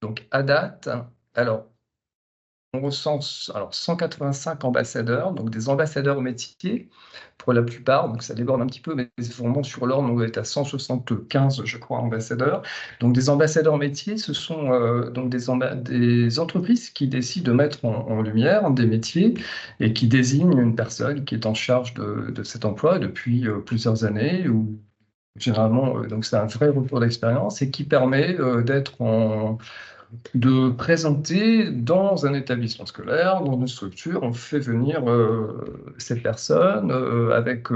donc à date, alors, on recense 185 ambassadeurs, donc des ambassadeurs au métier pour la plupart, donc ça déborde un petit peu, mais vraiment sur l'Orne, on est à 175, je crois, ambassadeurs. Donc des ambassadeurs métiers, ce sont donc des entreprises qui décident de mettre en lumière des métiers et qui désignent une personne qui est en charge de cet emploi depuis plusieurs années, ou généralement, donc c'est un vrai retour d'expérience et qui permet de présenter dans un établissement scolaire, dans une structure, on fait venir cette personne avec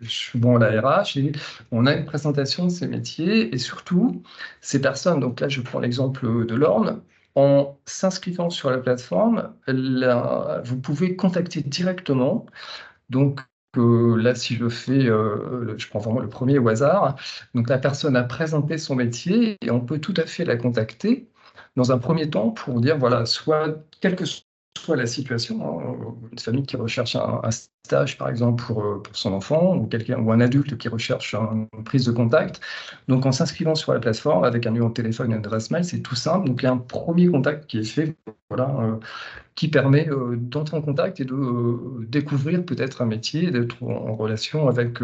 souvent la RH et on a une présentation de ces métiers et surtout ces personnes, donc là je prends l'exemple de l'Orne, en s'inscrivant sur la plateforme, vous pouvez contacter directement. Donc là, si je prends vraiment le premier au hasard, donc la personne a présenté son métier et on peut tout à fait la contacter dans un premier temps pour dire, voilà, quelle que soit la situation, une famille qui recherche un stage, par exemple, pour son enfant, ou un adulte qui recherche une prise de contact. Donc en s'inscrivant sur la plateforme avec un numéro de téléphone et une adresse mail, c'est tout simple. Donc il y a un premier contact qui est fait, voilà, qui permet d'entrer en contact et de découvrir peut-être un métier, d'être en relation avec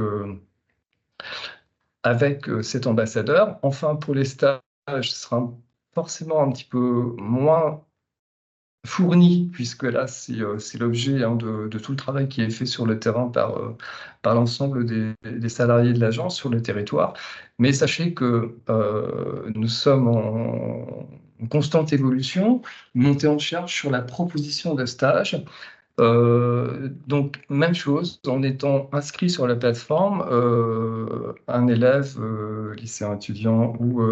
cet ambassadeur. Enfin, pour les stages, ce sera forcément un petit peu moins fourni, puisque là, c'est l'objet de tout le travail qui est fait sur le terrain par l'ensemble des salariés de l'agence sur le territoire. Mais sachez que nous sommes en constante évolution, montée en charge sur la proposition de stage. Donc, même chose, en étant inscrit sur la plateforme, un élève, lycéen, étudiant ou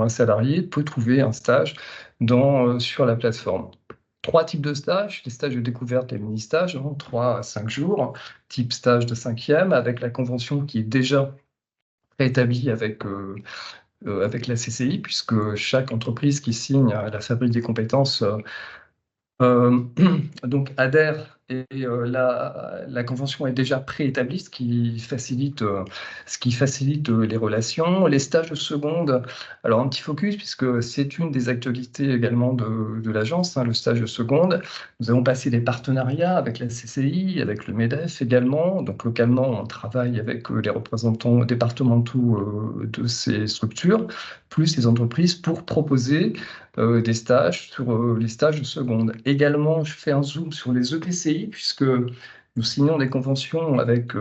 un salarié peut trouver un stage sur la plateforme. 3 types de stages, les stages de découverte et les mini-stages, 3 à 5 jours, type stage de 5e, avec la convention qui est déjà préétablie avec la CCI, puisque chaque entreprise qui signe à la fabrique des compétences donc adhère et la convention est déjà préétablie, ce qui facilite les relations. Les stages de seconde, alors un petit focus puisque c'est une des actualités également de l'agence, le stage de seconde. Nous avons passé des partenariats avec la CCI, avec le MEDEF également. Donc localement, on travaille avec les représentants départementaux de ces structures, plus les entreprises pour proposer des stages sur les stages de seconde. Également, je fais un zoom sur les EPCI, puisque nous signons des conventions avec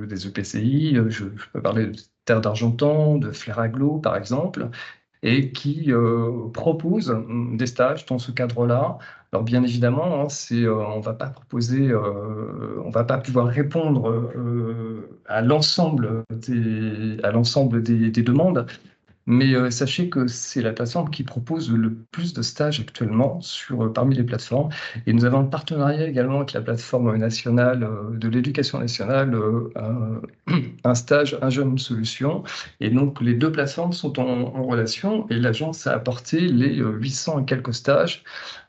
des EPCI. Je peux parler de Terre d'Argentan, de Flair Aglo, par exemple. et qui propose des stages dans ce cadre-là. Alors bien évidemment, hein, on va pas proposer, on va pas pouvoir répondre à l'ensemble des demandes, mais sachez que c'est la plateforme qui propose le plus de stages actuellement parmi les plateformes. Et nous avons un partenariat également avec la plateforme nationale de l'éducation nationale, un stage, un jeune, une solution. Et donc les deux plateformes sont en relation et l'agence a apporté les 800 et quelques stages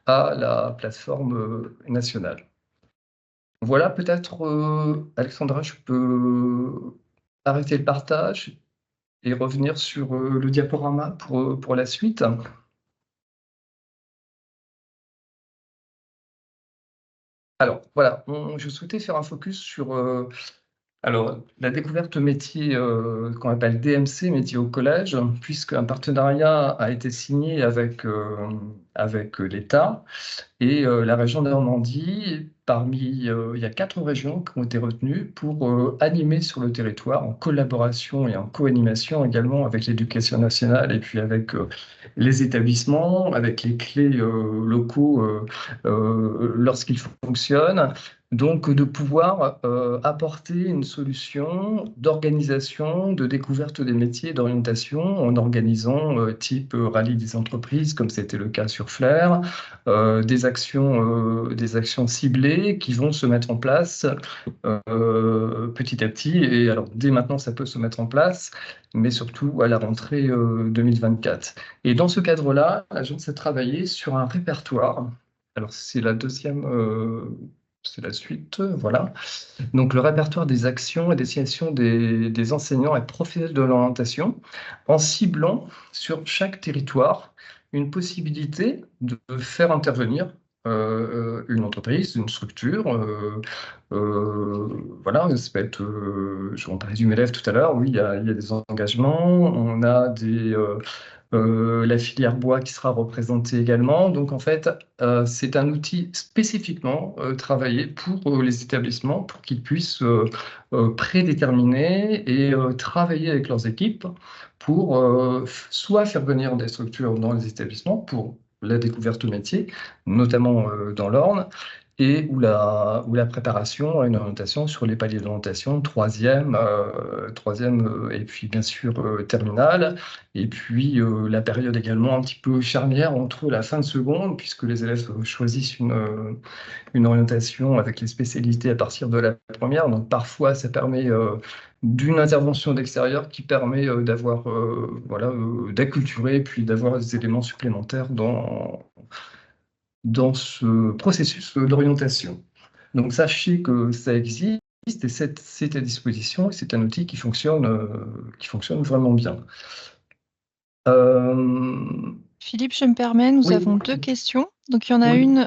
à la plateforme nationale. Voilà, peut-être, Alexandra, je peux arrêter le partage et revenir sur le diaporama pour la suite. Alors, voilà, je souhaitais faire un focus sur la découverte métier qu'on appelle DMC, métier au collège, puisqu'un partenariat a été signé avec l'État et la région de Normandie. Il y a 4 régions qui ont été retenues pour animer sur le territoire en collaboration et en co-animation également avec l'éducation nationale et puis avec les établissements, avec les clés locaux lorsqu'ils fonctionnent. Donc, de pouvoir apporter une solution d'organisation, de découverte des métiers, d'orientation en organisant type rallye des entreprises, comme c'était le cas sur Flair, des actions ciblées qui vont se mettre en place petit à petit. Et alors, dès maintenant, ça peut se mettre en place, mais surtout à la rentrée 2024. Et dans ce cadre-là, l'agence a travaillé sur un répertoire. Alors, c'est la suite, voilà. Donc, le répertoire des actions à destination des enseignants et professionnels de l'orientation, en ciblant sur chaque territoire une possibilité de faire intervenir une entreprise, une structure. Voilà, ça peut être, on parlait du MELEF tout à l'heure, oui, il y a des engagements, on a la filière bois qui sera représentée également. Donc, en fait, c'est un outil spécifiquement travaillé pour les établissements pour qu'ils puissent prédéterminer et travailler avec leurs équipes pour soit faire venir des structures dans les établissements pour la découverte au métier, notamment dans l'Orne, et ou la préparation à une orientation sur les paliers d'orientation, troisième et puis bien sûr terminale, et puis la période également un petit peu charnière entre la fin de seconde, puisque les élèves choisissent une orientation avec les spécialités à partir de la première. Donc parfois, ça permet d'une intervention d'extérieur qui permet d'avoir, d'acculturer, puis d'avoir des éléments supplémentaires dans ce processus d'orientation. Donc sachez que ça existe et c'est à disposition et c'est un outil qui fonctionne vraiment bien. Philippe, je me permets, nous Oui. avons 2 questions. Donc, il y en a Oui. une,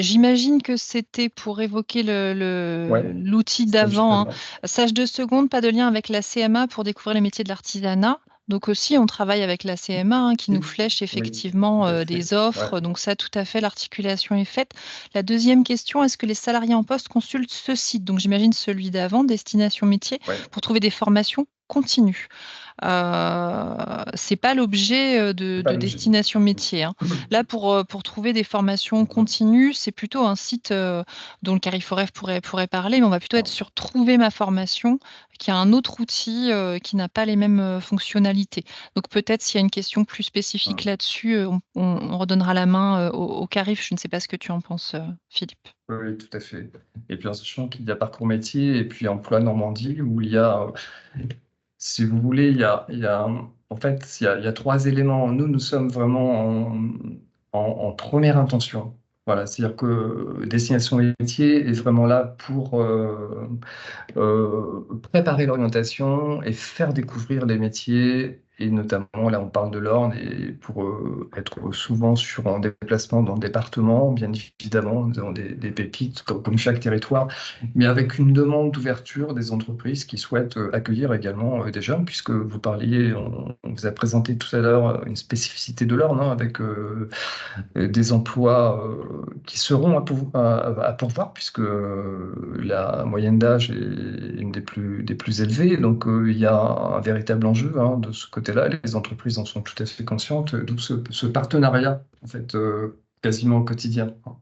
j'imagine que c'était pour évoquer Ouais. l'outil d'avant, hein. Stage de seconde, pas de lien avec la CMA pour découvrir les métiers de l'artisanat. Donc aussi, on travaille avec la CMA hein, qui Oui. nous flèche Oui, effectivement tout à fait. des offres. Ouais. Donc ça, tout à fait, l'articulation est faite. La deuxième question, est-ce que les salariés en poste consultent ce site? Donc j'imagine celui d'avant, Destination Métier, Ouais. pour trouver des formations continues. C'est pas l'objet de Pas l'objet. Destination Métier, hein. Là, pour trouver des formations continues, c'est plutôt un site dont le Carrefour F pourrait parler, mais on va plutôt être sur Trouver ma formation, qui a un autre outil qui n'a pas les mêmes fonctionnalités. Donc peut-être s'il y a une question plus spécifique là-dessus, on redonnera la main au Carif. Je ne sais pas ce que tu en penses, Philippe. Oui, tout à fait. Et puis en sachant qu'il y a Parcours Métier et puis Emploi Normandie, où il y a, si vous voulez, en fait, il y a 3 éléments. Nous sommes vraiment en première intention. Voilà, c'est-à-dire que Destination Métier est vraiment là pour préparer l'orientation et faire découvrir les métiers. Et notamment, là, on parle de l'Orne, et pour être souvent sur un déplacement dans le département, bien évidemment, dans des pépites, comme chaque territoire, mais avec une demande d'ouverture des entreprises qui souhaitent accueillir également des jeunes, puisque vous parliez, on vous a présenté tout à l'heure une spécificité de l'Orne, hein, avec des emplois qui seront à pourvoir, puisque la moyenne d'âge est une des plus élevées. Donc, il y a un véritable enjeu hein, de ce côté-là. là, les entreprises en sont tout à fait conscientes, d'où ce partenariat, en fait, quasiment au quotidien, hein,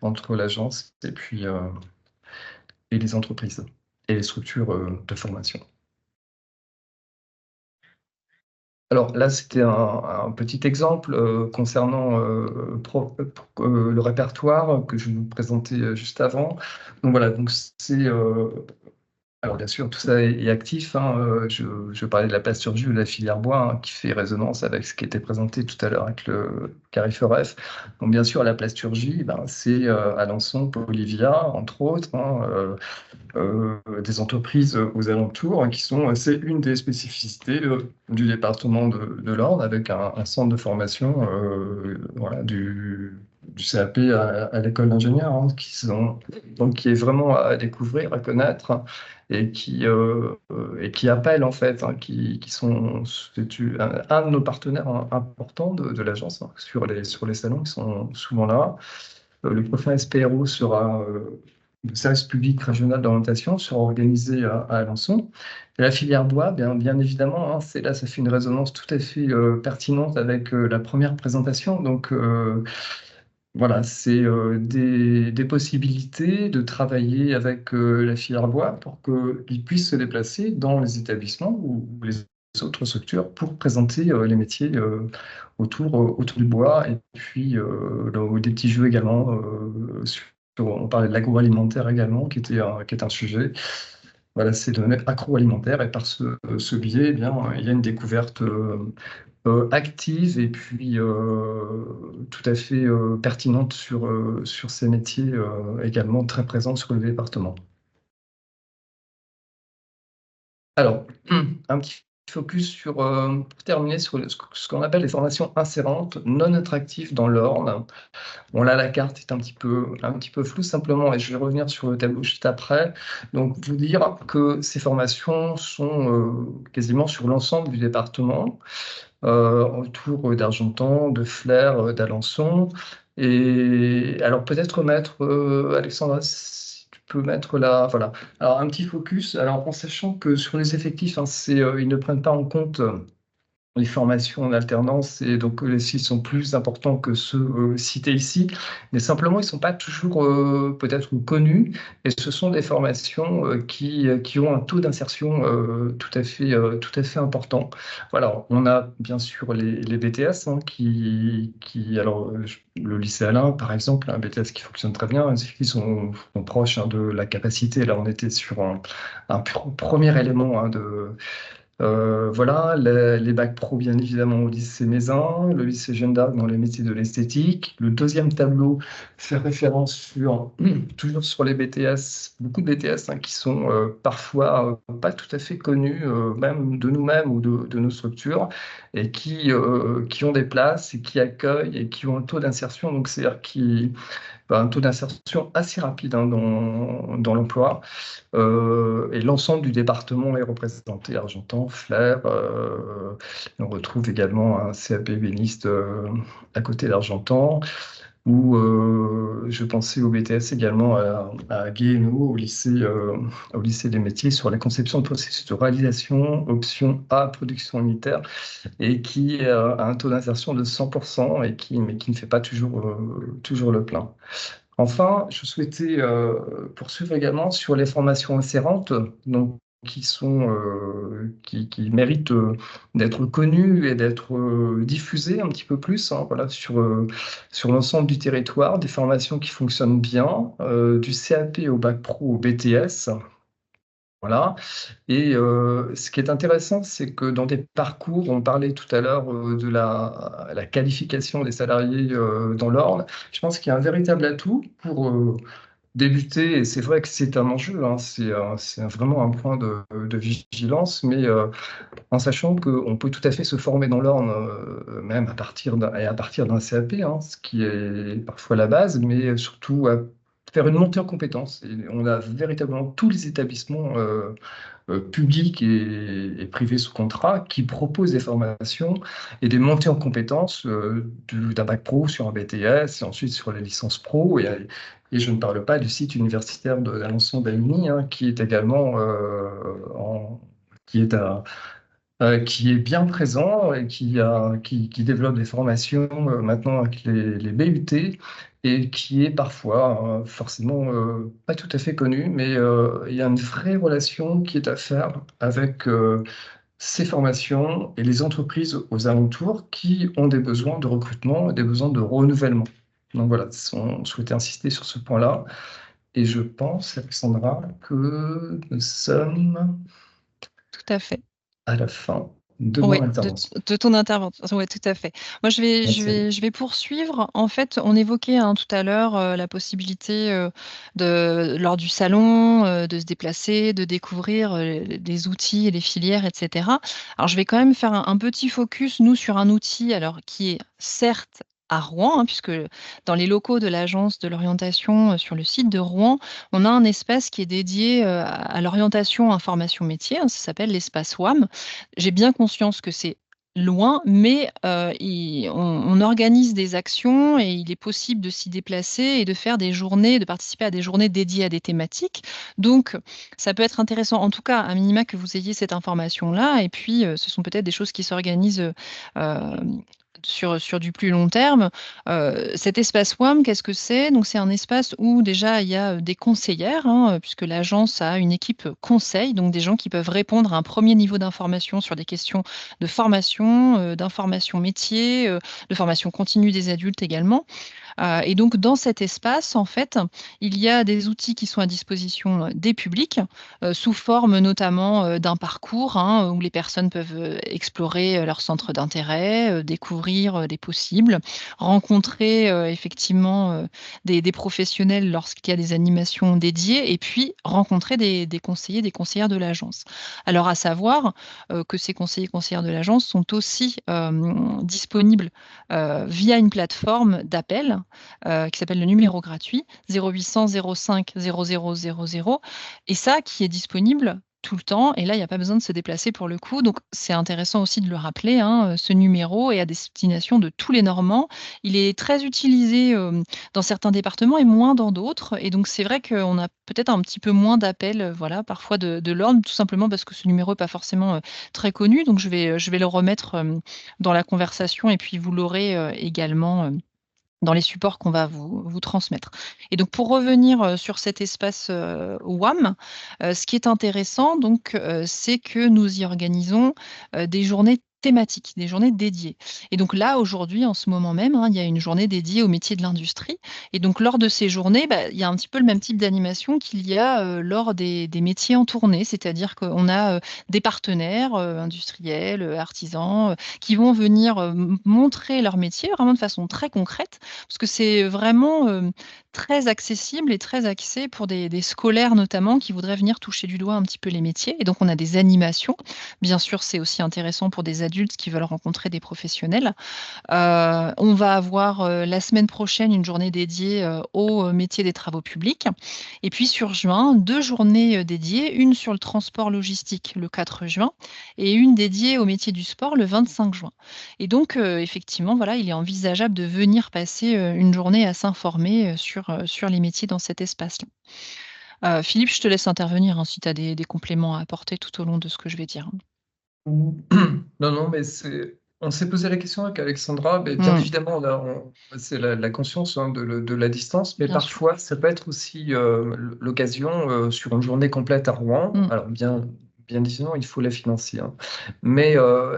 entre l'agence et les entreprises et les structures de formation. Alors là, c'était un petit exemple concernant le répertoire que je vais vous présenter juste avant. Donc voilà, donc c'est alors bien sûr, tout ça est actif, hein, je parlais de la plasturgie ou de la filière bois, hein, qui fait résonance avec ce qui était présenté tout à l'heure avec le Carif. Donc bien sûr, la plasturgie, ben, c'est Alençon, Polivia, entre autres, hein, des entreprises aux alentours, hein, c'est une des spécificités du département de l'Orne, avec un centre de formation voilà, du CAP à l'école d'ingénieur, hein, donc qui est vraiment à découvrir, à connaître, hein, et qui appellent en fait, hein, un de nos partenaires, hein, importants de l'agence, hein, sur les salons qui sont souvent là. Le prochain SPRO sera le service public régional d'orientation, sera organisé à Alençon. Et la filière bois, bien évidemment, hein, là, ça fait une résonance tout à fait pertinente avec la première présentation. Donc, voilà, c'est des possibilités de travailler avec la filière bois pour qu'ils puissent se déplacer dans les établissements ou les autres structures pour présenter les métiers autour du bois, et puis des petits jeux également. On parlait de l'agroalimentaire également, qui est un sujet. Voilà, c'est le agroalimentaire, et par ce biais, eh bien, il y a une découverte active et puis tout à fait pertinente sur ces métiers également très présents sur le département. Alors, un petit focus pour terminer sur ce qu'on appelle les formations insérantes non attractives dans l'Orne. Bon, là, la carte est un petit peu floue simplement, et je vais revenir sur le tableau juste après. Donc, vous dire que ces formations sont quasiment sur l'ensemble du département, autour d'Argentan, de Flers, d'Alençon. Et alors, peut-être mettre, Alexandra, si tu peux mettre là, voilà. Alors, un petit focus, alors en sachant que sur les effectifs, hein, ils ne prennent pas en compte les formations en alternance, et donc les sites sont plus importants que ceux cités ici, mais simplement ils ne sont pas toujours peut-être connus, et ce sont des formations qui ont un taux d'insertion tout à fait important. Voilà, on a bien sûr les BTS, hein, alors le lycée Alain par exemple, un BTS qui fonctionne très bien, qui sont proches, hein, de la capacité. Là on était sur un premier élément, hein, voilà, les bacs pro, bien évidemment, au lycée Mézin, le lycée Jeanne d'Arc dans les métiers de l'esthétique. Le deuxième tableau fait référence toujours sur les BTS, beaucoup de BTS, hein, qui sont parfois pas tout à fait connus, même de nous-mêmes ou de nos structures, et qui ont des places et qui accueillent et qui ont un taux d'insertion, donc c'est-à-dire un taux d'insertion assez rapide, hein, dans l'emploi. Et l'ensemble du département est représenté, Argentan, Flers. On retrouve également un CAP ébéniste à côté d'Argentan, ou je pensais au BTS également à Guéhenno, au lycée des métiers, sur la conception de processus de réalisation, option A, production unitaire, et qui a un taux d'insertion de 100%, mais qui ne fait pas toujours le plein. Enfin, je souhaitais poursuivre également sur les formations insérantes, donc qui méritent d'être connues et d'être diffusées un petit peu plus, hein, voilà, sur l'ensemble du territoire, des formations qui fonctionnent bien, du CAP au bac pro au BTS. Voilà. Et ce qui est intéressant, c'est que dans des parcours, on parlait tout à l'heure de la qualification des salariés dans l'Orne. Je pense qu'il y a un véritable atout pour débuter, et c'est vrai que c'est un enjeu, hein, c'est vraiment un point de vigilance, mais en sachant qu'on peut tout à fait se former dans l'Orne, même à partir d'un CAP, hein, ce qui est parfois la base, mais surtout à faire une montée en compétences. Et on a véritablement tous les établissements publics et privés sous contrat qui proposent des formations et des montées en compétences d'un bac pro sur un BTS, et ensuite sur les licences pro. Et je ne parle pas du site universitaire d'Alençon-Belleville, hein, qui est également qui est à qui est bien présent et qui développe des formations maintenant avec les BUT et qui est parfois forcément pas tout à fait connu, mais il y a une vraie relation qui est à faire avec ces formations et les entreprises aux alentours qui ont des besoins de recrutement et des besoins de renouvellement. Donc voilà, on souhaitait insister sur ce point-là. Et je pense, Alexandra, que nous sommes Tout à fait. à la fin de mon Oui, intervention. de ton intervention, ouais, tout à fait. Moi, Merci. je vais poursuivre. En fait, on évoquait tout à l'heure la possibilité lors du salon, de se déplacer, de découvrir des outils et les filières, etc. Alors, je vais quand même faire un petit focus, nous, sur un outil alors, qui est certes à Rouen, puisque dans les locaux de l'agence de l'orientation sur le site de Rouen, on a un espace qui est dédié à l'orientation information métier, ça s'appelle l'espace WAM. J'ai bien conscience que c'est loin, mais on organise des actions et il est possible de s'y déplacer et de faire des journées, de participer à des journées dédiées à des thématiques. Donc, ça peut être intéressant, en tout cas, à minima, que vous ayez cette information-là. Et puis, ce sont peut-être des choses qui s'organisent sur du plus long terme. Cet espace WAM, qu'est-ce que c'est? Donc, c'est un espace où déjà il y a des conseillères, puisque l'agence a une équipe conseil, donc des gens qui peuvent répondre à un premier niveau d'information sur des questions de formation, d'information métier, de formation continue des adultes également. Et donc, dans cet espace, en fait, il y a des outils qui sont à disposition des publics, sous forme notamment d'un parcours où les personnes peuvent explorer leur centre d'intérêt, découvrir les possibles, rencontrer effectivement des professionnels lorsqu'il y a des animations dédiées, et puis rencontrer des conseillers, des conseillères de l'agence. Alors, à savoir que ces conseillers et conseillères de l'agence sont aussi disponibles via une plateforme d'appel qui s'appelle le numéro gratuit 0800 05 0000, et ça qui est disponible tout le temps. Et là, il n'y a pas besoin de se déplacer pour le coup. Donc, c'est intéressant aussi de le rappeler. Ce numéro est à destination de tous les Normands. Il est très utilisé dans certains départements et moins dans d'autres. Et donc, c'est vrai qu'on a peut-être un petit peu moins d'appels, voilà, parfois de l'ordre, tout simplement parce que ce numéro n'est pas forcément très connu. Donc, je vais le remettre dans la conversation et puis vous l'aurez également dans les supports qu'on va vous transmettre. Et donc, pour revenir sur cet espace WAM, ce qui est intéressant, donc, c'est que nous y organisons des journées thématiques, des journées dédiées. Et donc là, aujourd'hui, en ce moment même, il y a une journée dédiée au métier de l'industrie. Et donc, lors de ces journées, il y a un petit peu le même type d'animation qu'il y a lors des métiers en tournée, c'est-à-dire qu'on a des partenaires industriels, artisans, qui vont venir montrer leur métier vraiment de façon très concrète, parce que c'est vraiment très accessible et très axé pour des scolaires notamment qui voudraient venir toucher du doigt un petit peu les métiers. Et donc, on a des animations. Bien sûr, c'est aussi intéressant pour des adultes qui veulent rencontrer des professionnels. On va avoir la semaine prochaine une journée dédiée au métier des travaux publics. Et puis sur juin, 2 journées dédiées, une sur le transport logistique le 4 juin et une dédiée au métier du sport le 25 juin. Et donc, effectivement, voilà, il est envisageable de venir passer une journée à s'informer sur les métiers dans cet espace-là. Philippe, je te laisse intervenir si tu as des compléments à apporter tout au long de ce que je vais dire. Non, non, mais on s'est posé la question avec Alexandra, mais bien évidemment, c'est la conscience de la distance, mais Bien sûr. parfois, ça peut être aussi l'occasion sur une journée complète à Rouen. Alors, bien évidemment, il faut la financer, mais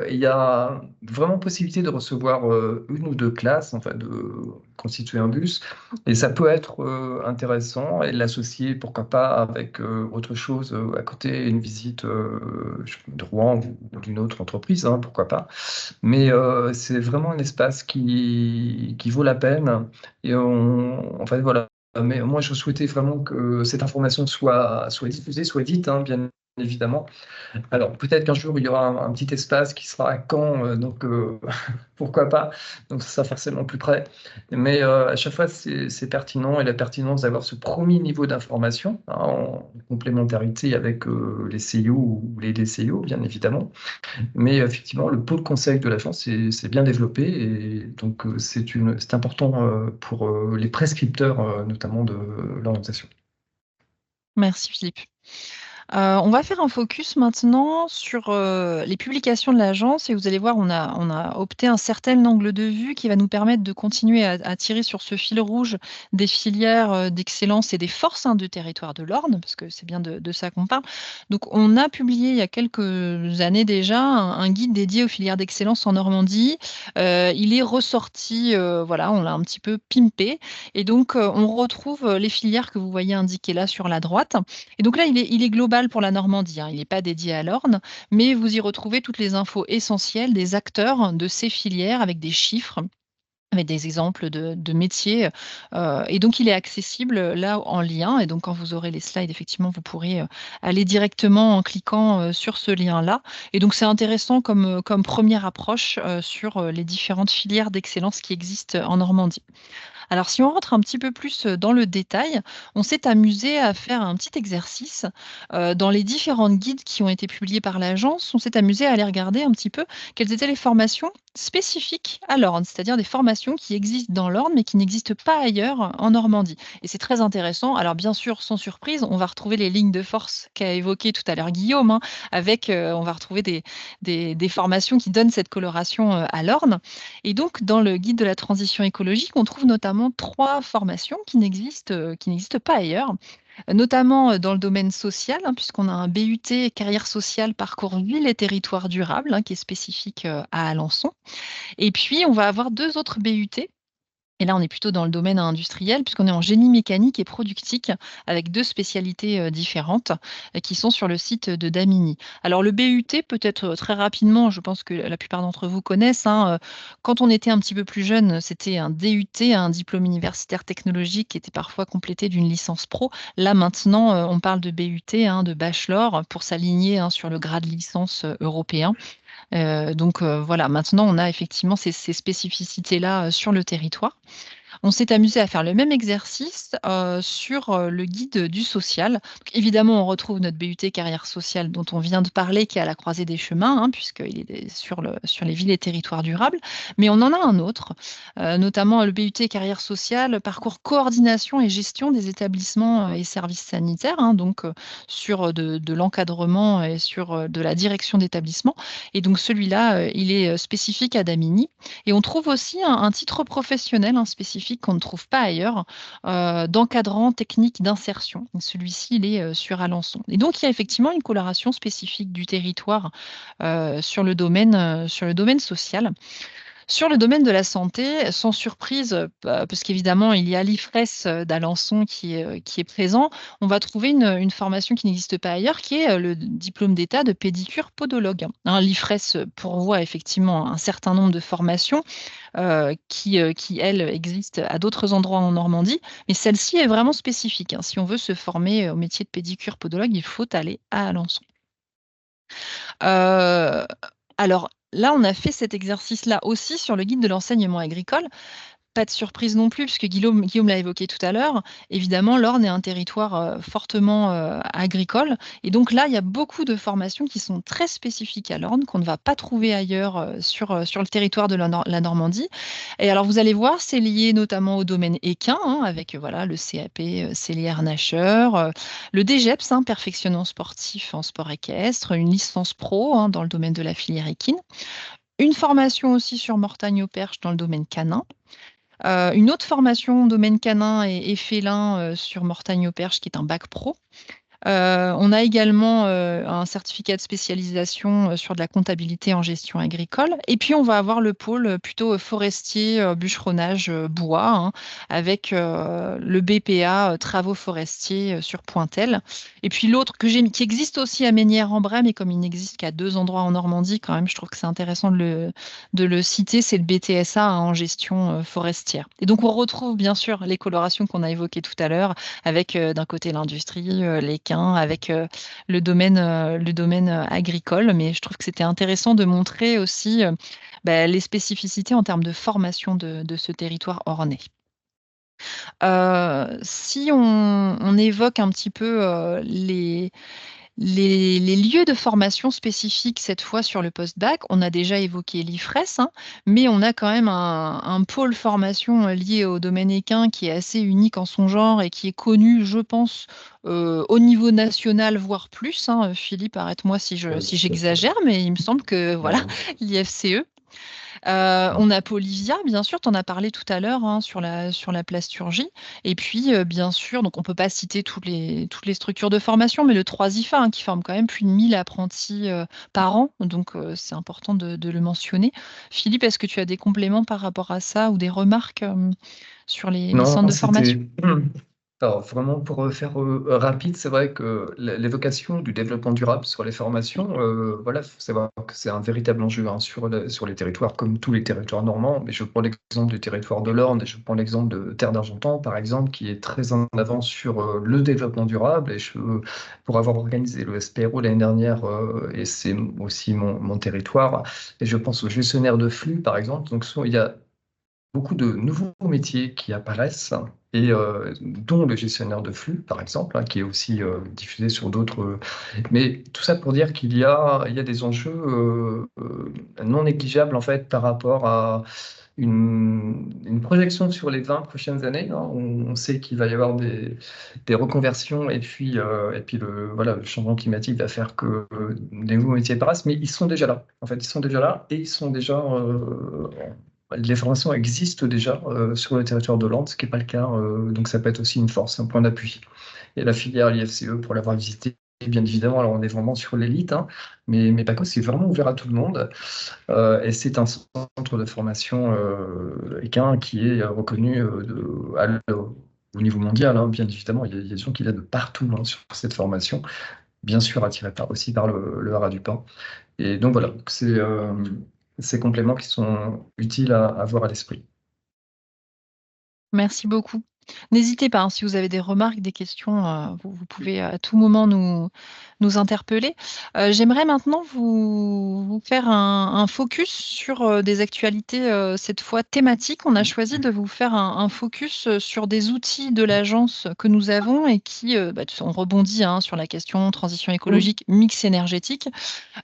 il y a vraiment possibilité de recevoir une ou deux classes, enfin, de constituer un bus, et ça peut être intéressant et l'associer, pourquoi pas, avec autre chose à côté, une visite de Rouen ou d'une autre entreprise, pourquoi pas. Mais c'est vraiment un espace qui vaut la peine. Et en fait, voilà. Mais moi, je souhaitais vraiment que cette information soit diffusée, soit dite, bien évidemment. Alors, peut-être qu'un jour, il y aura un petit espace qui sera à Caen, donc pourquoi pas. Donc, ça sera forcément plus près. Mais à chaque fois, c'est pertinent et la pertinence d'avoir ce premier niveau d'information en complémentarité avec les CIO ou les DCIO, bien évidemment. Mais effectivement, le pôle conseil de l'agence c'est bien développé et donc c'est important pour les prescripteurs, notamment de l'orientation. Merci Philippe. On va faire un focus maintenant sur les publications de l'agence et vous allez voir, on a opté un certain angle de vue qui va nous permettre de continuer à tirer sur ce fil rouge des filières d'excellence et des forces du territoire de l'Orne, parce que c'est bien de ça qu'on parle. Donc, on a publié il y a quelques années déjà un guide dédié aux filières d'excellence en Normandie. Il est ressorti, voilà, on l'a un petit peu pimpé. Et donc, on retrouve les filières que vous voyez indiquées là sur la droite. Et donc là, il est global pour la Normandie, hein. Il n'est pas dédié à l'Orne, mais vous y retrouvez toutes les infos essentielles des acteurs de ces filières avec des chiffres, avec des exemples de métiers. Et donc, il est accessible là en lien. Et donc, quand vous aurez les slides, effectivement, vous pourrez aller directement en cliquant sur ce lien-là. Et donc, c'est intéressant comme première approche sur les différentes filières d'excellence qui existent en Normandie. Alors, si on rentre un petit peu plus dans le détail, on s'est amusé à faire un petit exercice dans les différentes guides qui ont été publiés par l'agence. On s'est amusé à aller regarder un petit peu quelles étaient les formations spécifiques à l'Orne, c'est-à-dire des formations qui existent dans l'Orne mais qui n'existent pas ailleurs en Normandie. Et c'est très intéressant. Alors, bien sûr, sans surprise, on va retrouver les lignes de force qu'a évoquées tout à l'heure Guillaume, hein, avec, on va retrouver des formations qui donnent cette coloration à l'Orne. Et donc, dans le guide de la transition écologique, on trouve notamment 3 formations qui n'existent pas ailleurs, notamment dans le domaine social, hein, puisqu'on a un BUT carrière sociale parcours ville et territoire durable, hein, qui est spécifique à Alençon. Et puis, on va avoir 2 autres BUT. Et là, on est plutôt dans le domaine industriel, puisqu'on est en génie mécanique et productique, avec 2 spécialités différentes qui sont sur le site de Damigny. Alors, le BUT, peut-être très rapidement, je pense que la plupart d'entre vous connaissent, hein, quand on était un petit peu plus jeune, c'était un DUT, un diplôme universitaire technologique, qui était parfois complété d'une licence pro. Là, maintenant, on parle de BUT, hein, de bachelor, pour s'aligner sur le grade licence européen. Donc voilà, maintenant, on a effectivement ces spécificités-là sur le territoire. On s'est amusé à faire le même exercice sur le guide du social. Donc, évidemment, on retrouve notre BUT carrière sociale dont on vient de parler, qui est à la croisée des chemins, hein, puisqu'il est sur les villes et territoires durables. Mais on en a un autre, notamment le BUT carrière sociale, parcours coordination et gestion des établissements et services sanitaires, hein, donc sur de l'encadrement et sur de la direction d'établissement. Et donc celui-là, il est spécifique à Damigny. Et on trouve aussi un titre professionnel spécifique qu'on ne trouve pas ailleurs, d'encadrant technique d'insertion. Celui-ci, il est sur Alençon. Et donc, il y a effectivement une coloration spécifique du territoire sur le domaine social. Sur le domaine de la santé, sans surprise, parce qu'évidemment, il y a l'IFRES d'Alençon qui est présent, on va trouver une formation qui n'existe pas ailleurs, qui est le diplôme d'État de pédicure podologue. Hein, l'IFRES pourvoit effectivement un certain nombre de formations qui, elles, existent à d'autres endroits en Normandie, mais celle-ci est vraiment spécifique, hein. Si on veut se former au métier de pédicure podologue, il faut aller à Alençon. Euh, alors là, on a fait cet exercice-là aussi sur le guide de l'enseignement agricole. Pas de surprise non plus, puisque Guillaume l'a évoqué tout à l'heure. Évidemment, l'Orne est un territoire fortement agricole. Et donc là, il y a beaucoup de formations qui sont très spécifiques à l'Orne, qu'on ne va pas trouver ailleurs sur le territoire de la Normandie. Et alors, vous allez voir, c'est lié notamment au domaine équin, hein, avec voilà, le CAP CLR Nageur, le DGEPS, hein, perfectionnement sportif en sport équestre, une licence pro dans le domaine de la filière équine, une formation aussi sur Mortagne au Perche dans le domaine canin. Une autre formation domaine canin et félin sur Mortagne au Perche, qui est un bac pro. On a également un certificat de spécialisation sur de la comptabilité en gestion agricole. Et puis, on va avoir le pôle plutôt forestier, bûcheronnage, bois, hein, avec le BPA travaux forestiers sur Pointel. Et puis, l'autre qui existe aussi à Mesnières-en-Bray, mais comme il n'existe qu'à 2 endroits en Normandie, quand même, je trouve que c'est intéressant de le citer, c'est le BTSA en gestion forestière. Et donc, on retrouve bien sûr les colorations qu'on a évoquées tout à l'heure, avec d'un côté l'industrie, l'équin, avec le domaine agricole. Mais je trouve que c'était intéressant de montrer aussi les spécificités en termes de formation de ce territoire ornais. Si on évoque un petit peu Les lieux de formation spécifiques, cette fois sur le post-bac, on a déjà évoqué l'IFRES, hein, mais on a quand même un pôle formation lié au domaine équin qui est assez unique en son genre et qui est connu, je pense, au niveau national, voire plus, hein. Philippe, arrête-moi si Oui, tout à fait. j'exagère, mais il me semble que voilà, Ouais. l'IFCE. On a Polivia, bien sûr, tu en as parlé tout à l'heure, hein, sur la plasturgie. Et puis, bien sûr, donc on ne peut pas citer toutes les structures de formation, mais le 3IFA, hein, qui forme quand même plus de 1000 apprentis par an. Donc, c'est important de le mentionner. Philippe, est-ce que tu as des compléments par rapport à ça ou des remarques sur les Non, centres de formation? c'était. Alors, vraiment, pour faire rapide, c'est vrai que l'évocation du développement durable sur les formations, voilà, faut savoir que c'est un véritable enjeu hein, sur les territoires, comme tous les territoires normands. Mais je prends l'exemple du territoire de l'Orne et je prends l'exemple de Terre d'Argentan, par exemple, qui est très en avance sur le développement durable. Pour avoir organisé le SPRO l'année dernière, et c'est aussi mon territoire, et je pense aux gestionnaires de flux, par exemple. Donc, il y a beaucoup de nouveaux métiers qui apparaissent, et dont le gestionnaire de flux, par exemple, hein, qui est aussi diffusé sur d'autres. Mais tout ça pour dire qu'il y a des enjeux non négligeables en fait par rapport à une projection sur les 20 prochaines années, hein. On sait qu'il va y avoir des reconversions et puis voilà, le changement climatique va faire que des nouveaux métiers apparaissent, mais ils sont déjà là. En fait, ils sont déjà là et ils sont déjà les formations existent déjà sur le territoire de Lens, ce qui n'est pas le cas. Donc ça peut être aussi une force, un point d'appui. Et la filière l'IFCE, pour l'avoir visité, bien évidemment, alors on est vraiment sur l'élite, hein, mais pas que, c'est vraiment ouvert à tout le monde. Et c'est un centre de formation équin qui est reconnu au niveau mondial, hein, bien évidemment. Il y a des gens qui viennent de partout hein, sur cette formation, bien sûr attirés aussi par le haras du pain. Et donc voilà, c'est ces compléments qui sont utiles à avoir à l'esprit. Merci beaucoup. N'hésitez pas, hein, si vous avez des remarques, des questions, vous pouvez à tout moment nous interpeller. J'aimerais maintenant vous faire un focus sur des actualités, cette fois thématiques. On a choisi de vous faire un focus sur des outils de l'agence que nous avons et qui, on rebondit hein, sur la question transition écologique, mix énergétique.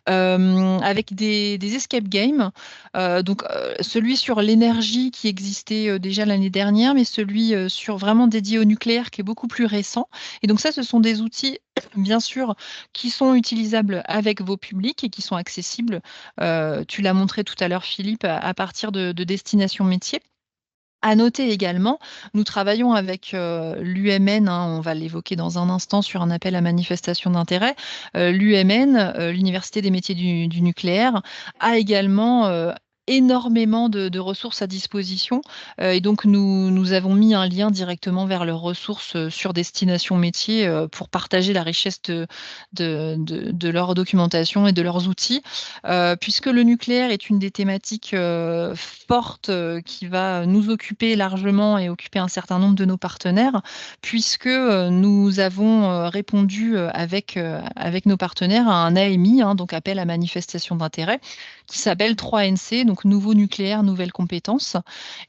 Avec des escape games. Donc, celui sur l'énergie qui existait déjà l'année dernière, mais celui sur vraiment dédié au nucléaire qui est beaucoup plus récent. Et donc ça, ce sont des outils, bien sûr, qui sont utilisables avec vos publics et qui sont accessibles. Tu l'as montré tout à l'heure, Philippe, à partir de destinations métiers. À noter également, nous travaillons avec l'UMN, hein, on va l'évoquer dans un instant sur un appel à manifestation d'intérêt. L'UMN, l'Université des métiers du nucléaire, a également énormément de ressources à disposition. Et donc, nous avons mis un lien directement vers leurs ressources sur Destination Métier pour partager la richesse de leur documentation et de leurs outils. Puisque le nucléaire est une des thématiques fortes qui va nous occuper largement et occuper un certain nombre de nos partenaires, puisque nous avons répondu avec nos partenaires à un AMI, hein, donc appel à manifestation d'intérêt, qui s'appelle 3NC, donc Nouveau Nucléaire, Nouvelles Compétences.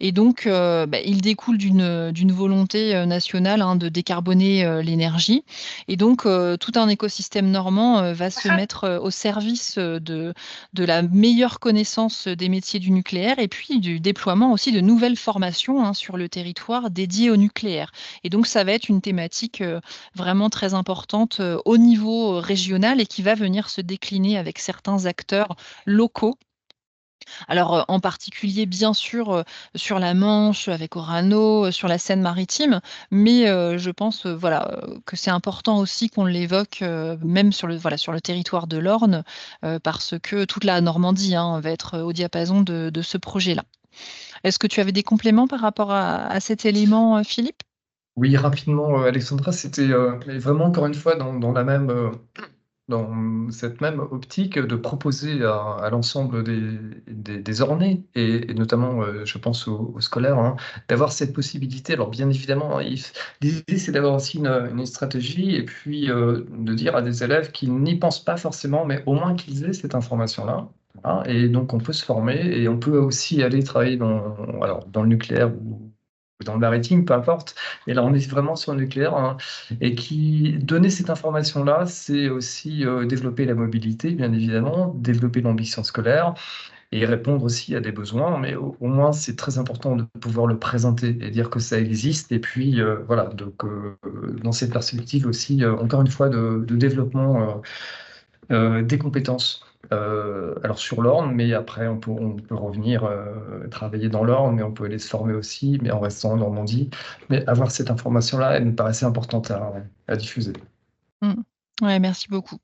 Et donc, il découle d'une volonté nationale hein, de décarboner l'énergie. Et donc, tout un écosystème normand va se mettre au service de la meilleure connaissance des métiers du nucléaire et puis du déploiement aussi de nouvelles formations hein, sur le territoire dédiées au nucléaire. Et donc, ça va être une thématique vraiment très importante au niveau régional et qui va venir se décliner avec certains acteurs locaux. Alors, en particulier, bien sûr, sur la Manche, avec Orano, sur la Seine-Maritime, mais je pense voilà, que c'est important aussi qu'on l'évoque, même sur le territoire de l'Orne, parce que toute la Normandie hein, va être au diapason de ce projet-là. Est-ce que tu avais des compléments par rapport à cet élément, Philippe? Oui, rapidement, Alexandra, c'était vraiment encore une fois dans cette même optique de proposer à l'ensemble des Ornais, et notamment, je pense aux scolaires, hein, d'avoir cette possibilité. Alors, bien évidemment, hein, l'idée, c'est d'avoir aussi une stratégie et puis de dire à des élèves qui n'y pensent pas forcément, mais au moins qu'ils aient cette information-là. Hein, et donc, on peut se former et on peut aussi aller travailler alors, dans le nucléaire dans le maritime, peu importe. Et là, on est vraiment sur le nucléaire, hein, et qui donner cette information-là, c'est aussi développer la mobilité, bien évidemment, développer l'ambition scolaire et répondre aussi à des besoins. Mais au moins, c'est très important de pouvoir le présenter et dire que ça existe. Et puis, voilà, donc dans cette perspective aussi, encore une fois, de développement des compétences. Alors sur l'Orne, mais après on peut revenir travailler dans l'Orne, mais on peut aller se former aussi, mais en restant en Normandie. Mais avoir cette information-là, elle me paraissait importante à diffuser. Ouais, merci beaucoup.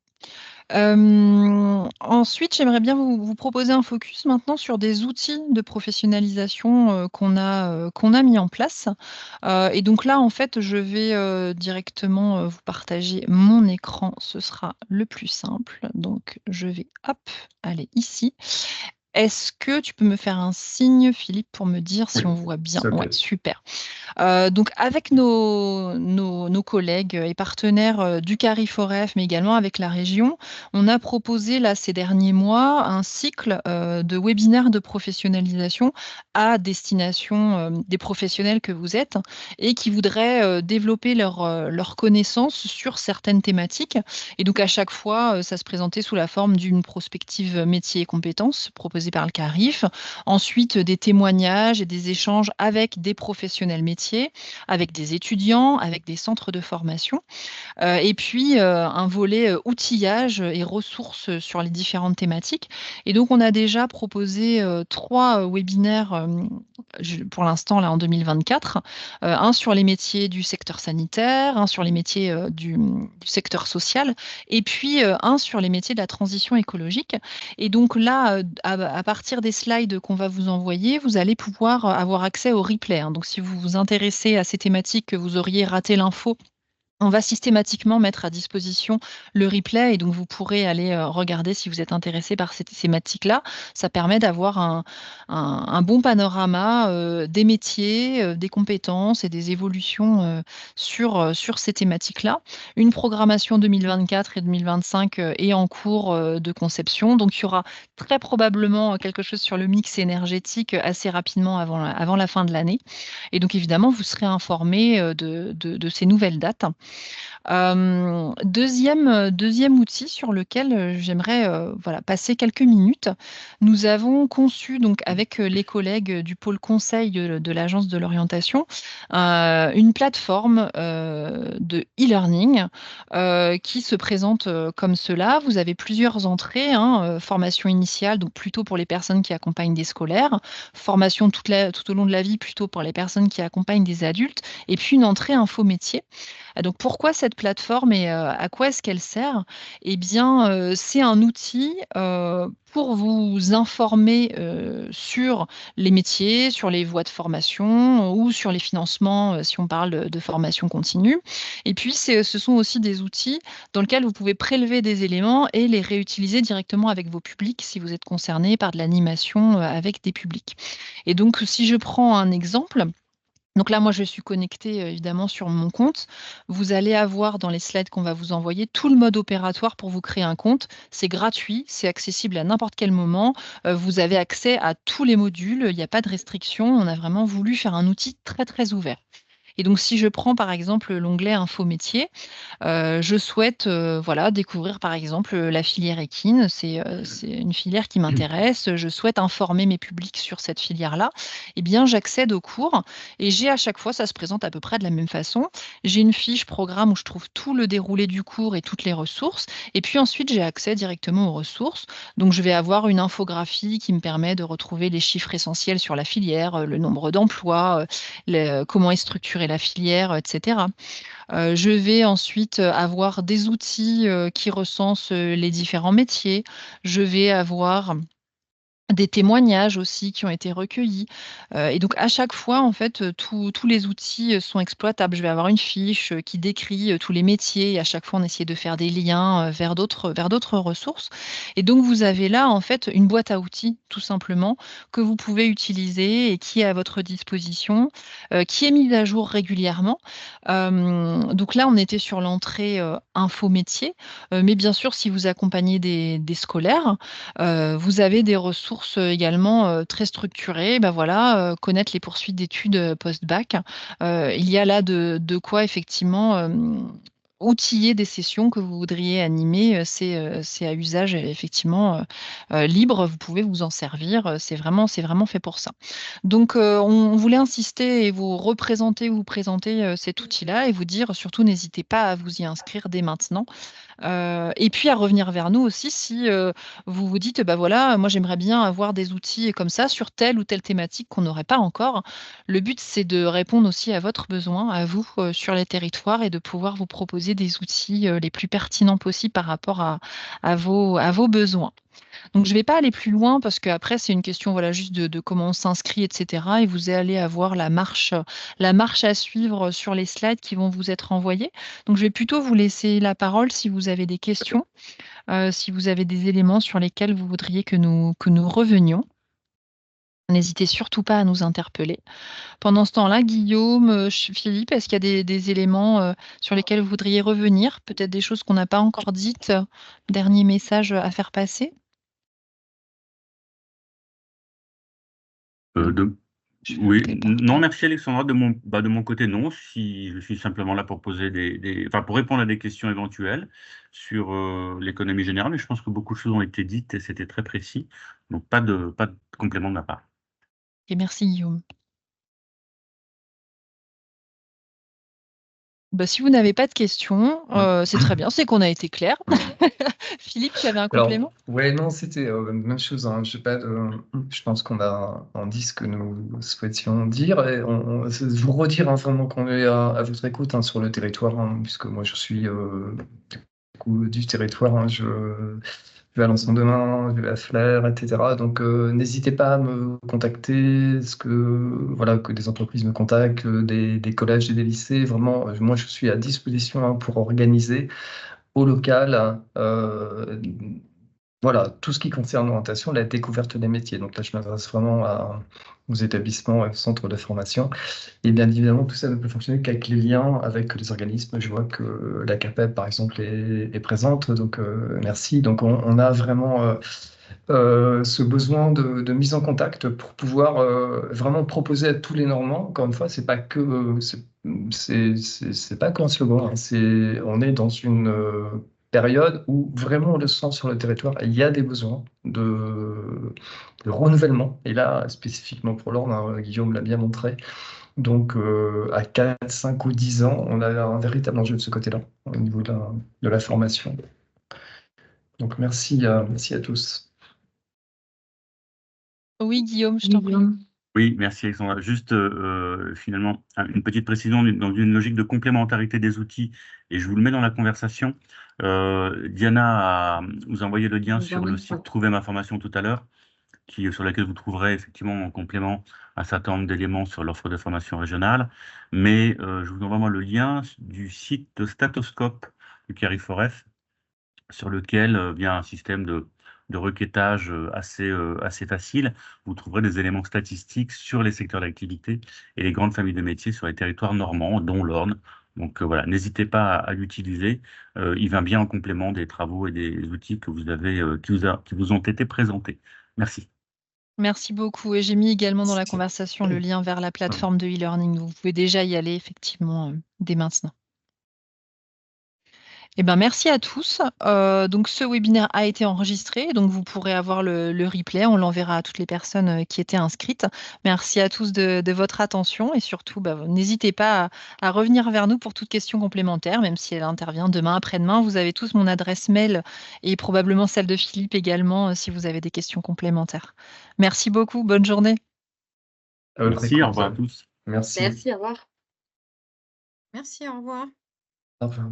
Ensuite, j'aimerais bien vous proposer un focus maintenant sur des outils de professionnalisation qu'on a mis en place. Et donc là, en fait, je vais directement vous partager mon écran. Ce sera le plus simple. Donc, je vais aller ici. Est-ce que tu peux me faire un signe, Philippe, pour me dire si Oui, on voit bien? c'est OK. Ouais, super. Donc avec nos collègues et partenaires du CARIFOREF, mais également avec la région, on a proposé là ces derniers mois un cycle de webinaires de professionnalisation à destination des professionnels que vous êtes et qui voudraient développer leurs connaissances sur certaines thématiques. Et donc à chaque fois, ça se présentait sous la forme d'une prospective métiers et compétences proposée par le CARIF. Ensuite, des témoignages et des échanges avec des professionnels métiers, avec des étudiants, avec des centres de formation. Et puis, un volet outillage et ressources sur les différentes thématiques. Et donc, on a déjà proposé 3 webinaires pour l'instant, là, en 2024. Un sur les métiers du secteur sanitaire, un sur les métiers du secteur social, et puis un sur les métiers de la transition écologique. Et donc là, à partir des slides qu'on va vous envoyer, vous allez pouvoir avoir accès au replay, hein. Donc, si vous vous intéressez à ces thématiques, que vous auriez raté l'info, on va systématiquement mettre à disposition le replay et donc vous pourrez aller regarder si vous êtes intéressé par ces thématiques-là. Ça permet d'avoir un bon panorama des métiers, des compétences et des évolutions sur ces thématiques-là. Une programmation 2024 et 2025 est en cours de conception. Donc, il y aura très probablement quelque chose sur le mix énergétique assez rapidement avant la fin de l'année. Et donc, évidemment, vous serez informé de ces nouvelles dates. Deuxième outil sur lequel j'aimerais voilà, passer quelques minutes. Nous avons conçu, donc, avec les collègues du pôle conseil de l'Agence de l'orientation, une plateforme de e-learning qui se présente comme cela. Vous avez plusieurs entrées, hein, formation initiale, donc plutôt pour les personnes qui accompagnent des scolaires, formation tout au long de la vie, plutôt pour les personnes qui accompagnent des adultes, et puis une entrée info métier. Donc, pourquoi cette plateforme et à quoi est-ce qu'elle sert? Eh bien, c'est un outil pour vous informer sur les métiers, sur les voies de formation ou sur les financements si on parle de formation continue. Et puis, ce sont aussi des outils dans lesquels vous pouvez prélever des éléments et les réutiliser directement avec vos publics si vous êtes concerné par de l'animation avec des publics. Et donc, si je prends un exemple, donc là, moi, je suis connectée évidemment sur mon compte. Vous allez avoir dans les slides qu'on va vous envoyer tout le mode opératoire pour vous créer un compte. C'est gratuit, c'est accessible à n'importe quel moment. Vous avez accès à tous les modules, il n'y a pas de restriction. On a vraiment voulu faire un outil très, très ouvert. Et donc, si je prends par exemple l'onglet Info métier, je souhaite voilà, découvrir par exemple la filière équine. C'est une filière qui m'intéresse. Je souhaite informer mes publics sur cette filière-là. Eh bien, j'accède au cours et j'ai à chaque fois, ça se présente à peu près de la même façon. J'ai une fiche programme où je trouve tout le déroulé du cours et toutes les ressources. Et puis ensuite, j'ai accès directement aux ressources. Donc, je vais avoir une infographie qui me permet de retrouver les chiffres essentiels sur la filière, le nombre d'emplois, comment est structurée la filière, etc. Je vais ensuite avoir des outils qui recensent les différents métiers. Je vais avoir des témoignages aussi qui ont été recueillis. Et donc, à chaque fois, en fait, tous les outils sont exploitables. Je vais avoir une fiche qui décrit tous les métiers et à chaque fois, on essaie de faire des liens vers d'autres ressources. Et donc, vous avez là, en fait, une boîte à outils, tout simplement, que vous pouvez utiliser et qui est à votre disposition, qui est mise à jour régulièrement. Donc là, on était sur l'entrée info métier. Mais bien sûr, si vous accompagnez des scolaires, vous avez des ressources ressources également très structurées, voilà, connaître les poursuites d'études post-bac. Il y a là de quoi effectivement outiller des sessions que vous voudriez animer. C'est à usage effectivement libre, vous pouvez vous en servir. C'est vraiment fait pour ça. Donc, on voulait insister et vous présenter cet outil-là et vous dire surtout n'hésitez pas à vous y inscrire dès maintenant. Et puis à revenir vers nous aussi si vous vous dites, bah voilà, moi j'aimerais bien avoir des outils comme ça sur telle ou telle thématique qu'on n'aurait pas encore. Le but, c'est de répondre aussi à votre besoin, à vous, sur les territoires et de pouvoir vous proposer des outils les plus pertinents possibles par rapport à vos besoins. Donc, je ne vais pas aller plus loin parce qu'après, c'est une question voilà, juste de comment on s'inscrit, etc. Et vous allez avoir la marche à suivre sur les slides qui vont vous être envoyés. Donc, je vais plutôt vous laisser la parole si vous avez des questions, si vous avez des éléments sur lesquels vous voudriez que nous revenions. N'hésitez surtout pas à nous interpeller. Pendant ce temps-là, Guillaume, Philippe, est-ce qu'il y a des éléments sur lesquels vous voudriez revenir? Peut-être des choses qu'on n'a pas encore dites? Dernier message à faire passer? Oui, non, merci Alexandra. De mon côté, non. Si je suis simplement là pour poser pour répondre à des questions éventuelles sur l'économie générale, mais je pense que beaucoup de choses ont été dites et c'était très précis. Donc, pas de complément de ma part. Et merci Guillaume. Bah, si vous n'avez pas de questions, c'est très bien, c'est qu'on a été clair. Philippe, tu avais un complément? Ouais, non, c'était même chose. Hein. Je pense qu'on a dit ce que nous souhaitions dire. Et vous redire vraiment qu'on est à votre écoute hein, sur le territoire, hein, puisque moi je suis du territoire. Hein, je vais à Lançon demain, je vais à Flers, etc. Donc n'hésitez pas à me contacter, que des entreprises me contactent, des collèges et des lycées. Vraiment, moi je suis à disposition hein, pour organiser au local. Voilà, tout ce qui concerne l'orientation, la découverte des métiers. Donc là, je m'adresse vraiment aux établissements et aux centres de formation. Et bien évidemment, tout ça ne peut fonctionner qu'avec les liens avec les organismes. Je vois que la CAPEB, par exemple, est présente. Donc merci. Donc on a vraiment ce besoin de mise en contact pour pouvoir vraiment proposer à tous les Normands. Encore une fois, c'est pas que c'est pas qu'un slogan. Hein. On est dans une période où vraiment on le sent sur le territoire. Il y a des besoins de renouvellement. Et là, spécifiquement pour l'Orne, hein, Guillaume l'a bien montré. Donc, à 4, 5 ou 10 ans, on a un véritable enjeu de ce côté-là, au niveau de la formation. Donc, merci à tous. Oui, Guillaume, je t'en prie. Oui, merci Alexandra. Juste finalement, une petite précision dans une logique de complémentarité des outils, et je vous le mets dans la conversation. Diana vous a envoyé le lien sur le site Trouver ma formation tout à l'heure, sur laquelle vous trouverez effectivement en complément un certain nombre d'éléments sur l'offre de formation régionale. Mais je vous envoie moi le lien du site de Statoscope du Carrefour-F, sur lequel, via un système de requêtage assez facile, vous trouverez des éléments statistiques sur les secteurs d'activité et les grandes familles de métiers sur les territoires normands, dont l'Orne. Donc voilà, n'hésitez pas à l'utiliser. Il vient bien en complément des travaux et des outils que vous avez, qui vous ont été présentés. Merci. Merci beaucoup. Et j'ai mis également dans la conversation le lien vers la plateforme de e-learning. Vous pouvez déjà y aller effectivement dès maintenant. Eh ben, merci à tous. Donc, ce webinaire a été enregistré, donc vous pourrez avoir le replay. On l'enverra à toutes les personnes qui étaient inscrites. Merci à tous de votre attention et surtout, n'hésitez pas à revenir vers nous pour toute question complémentaire, même si elle intervient demain, après-demain. Vous avez tous mon adresse mail et probablement celle de Philippe également si vous avez des questions complémentaires. Merci beaucoup. Bonne journée. Merci, au revoir à tous. Merci. Merci, au revoir. Merci, au revoir. Au revoir.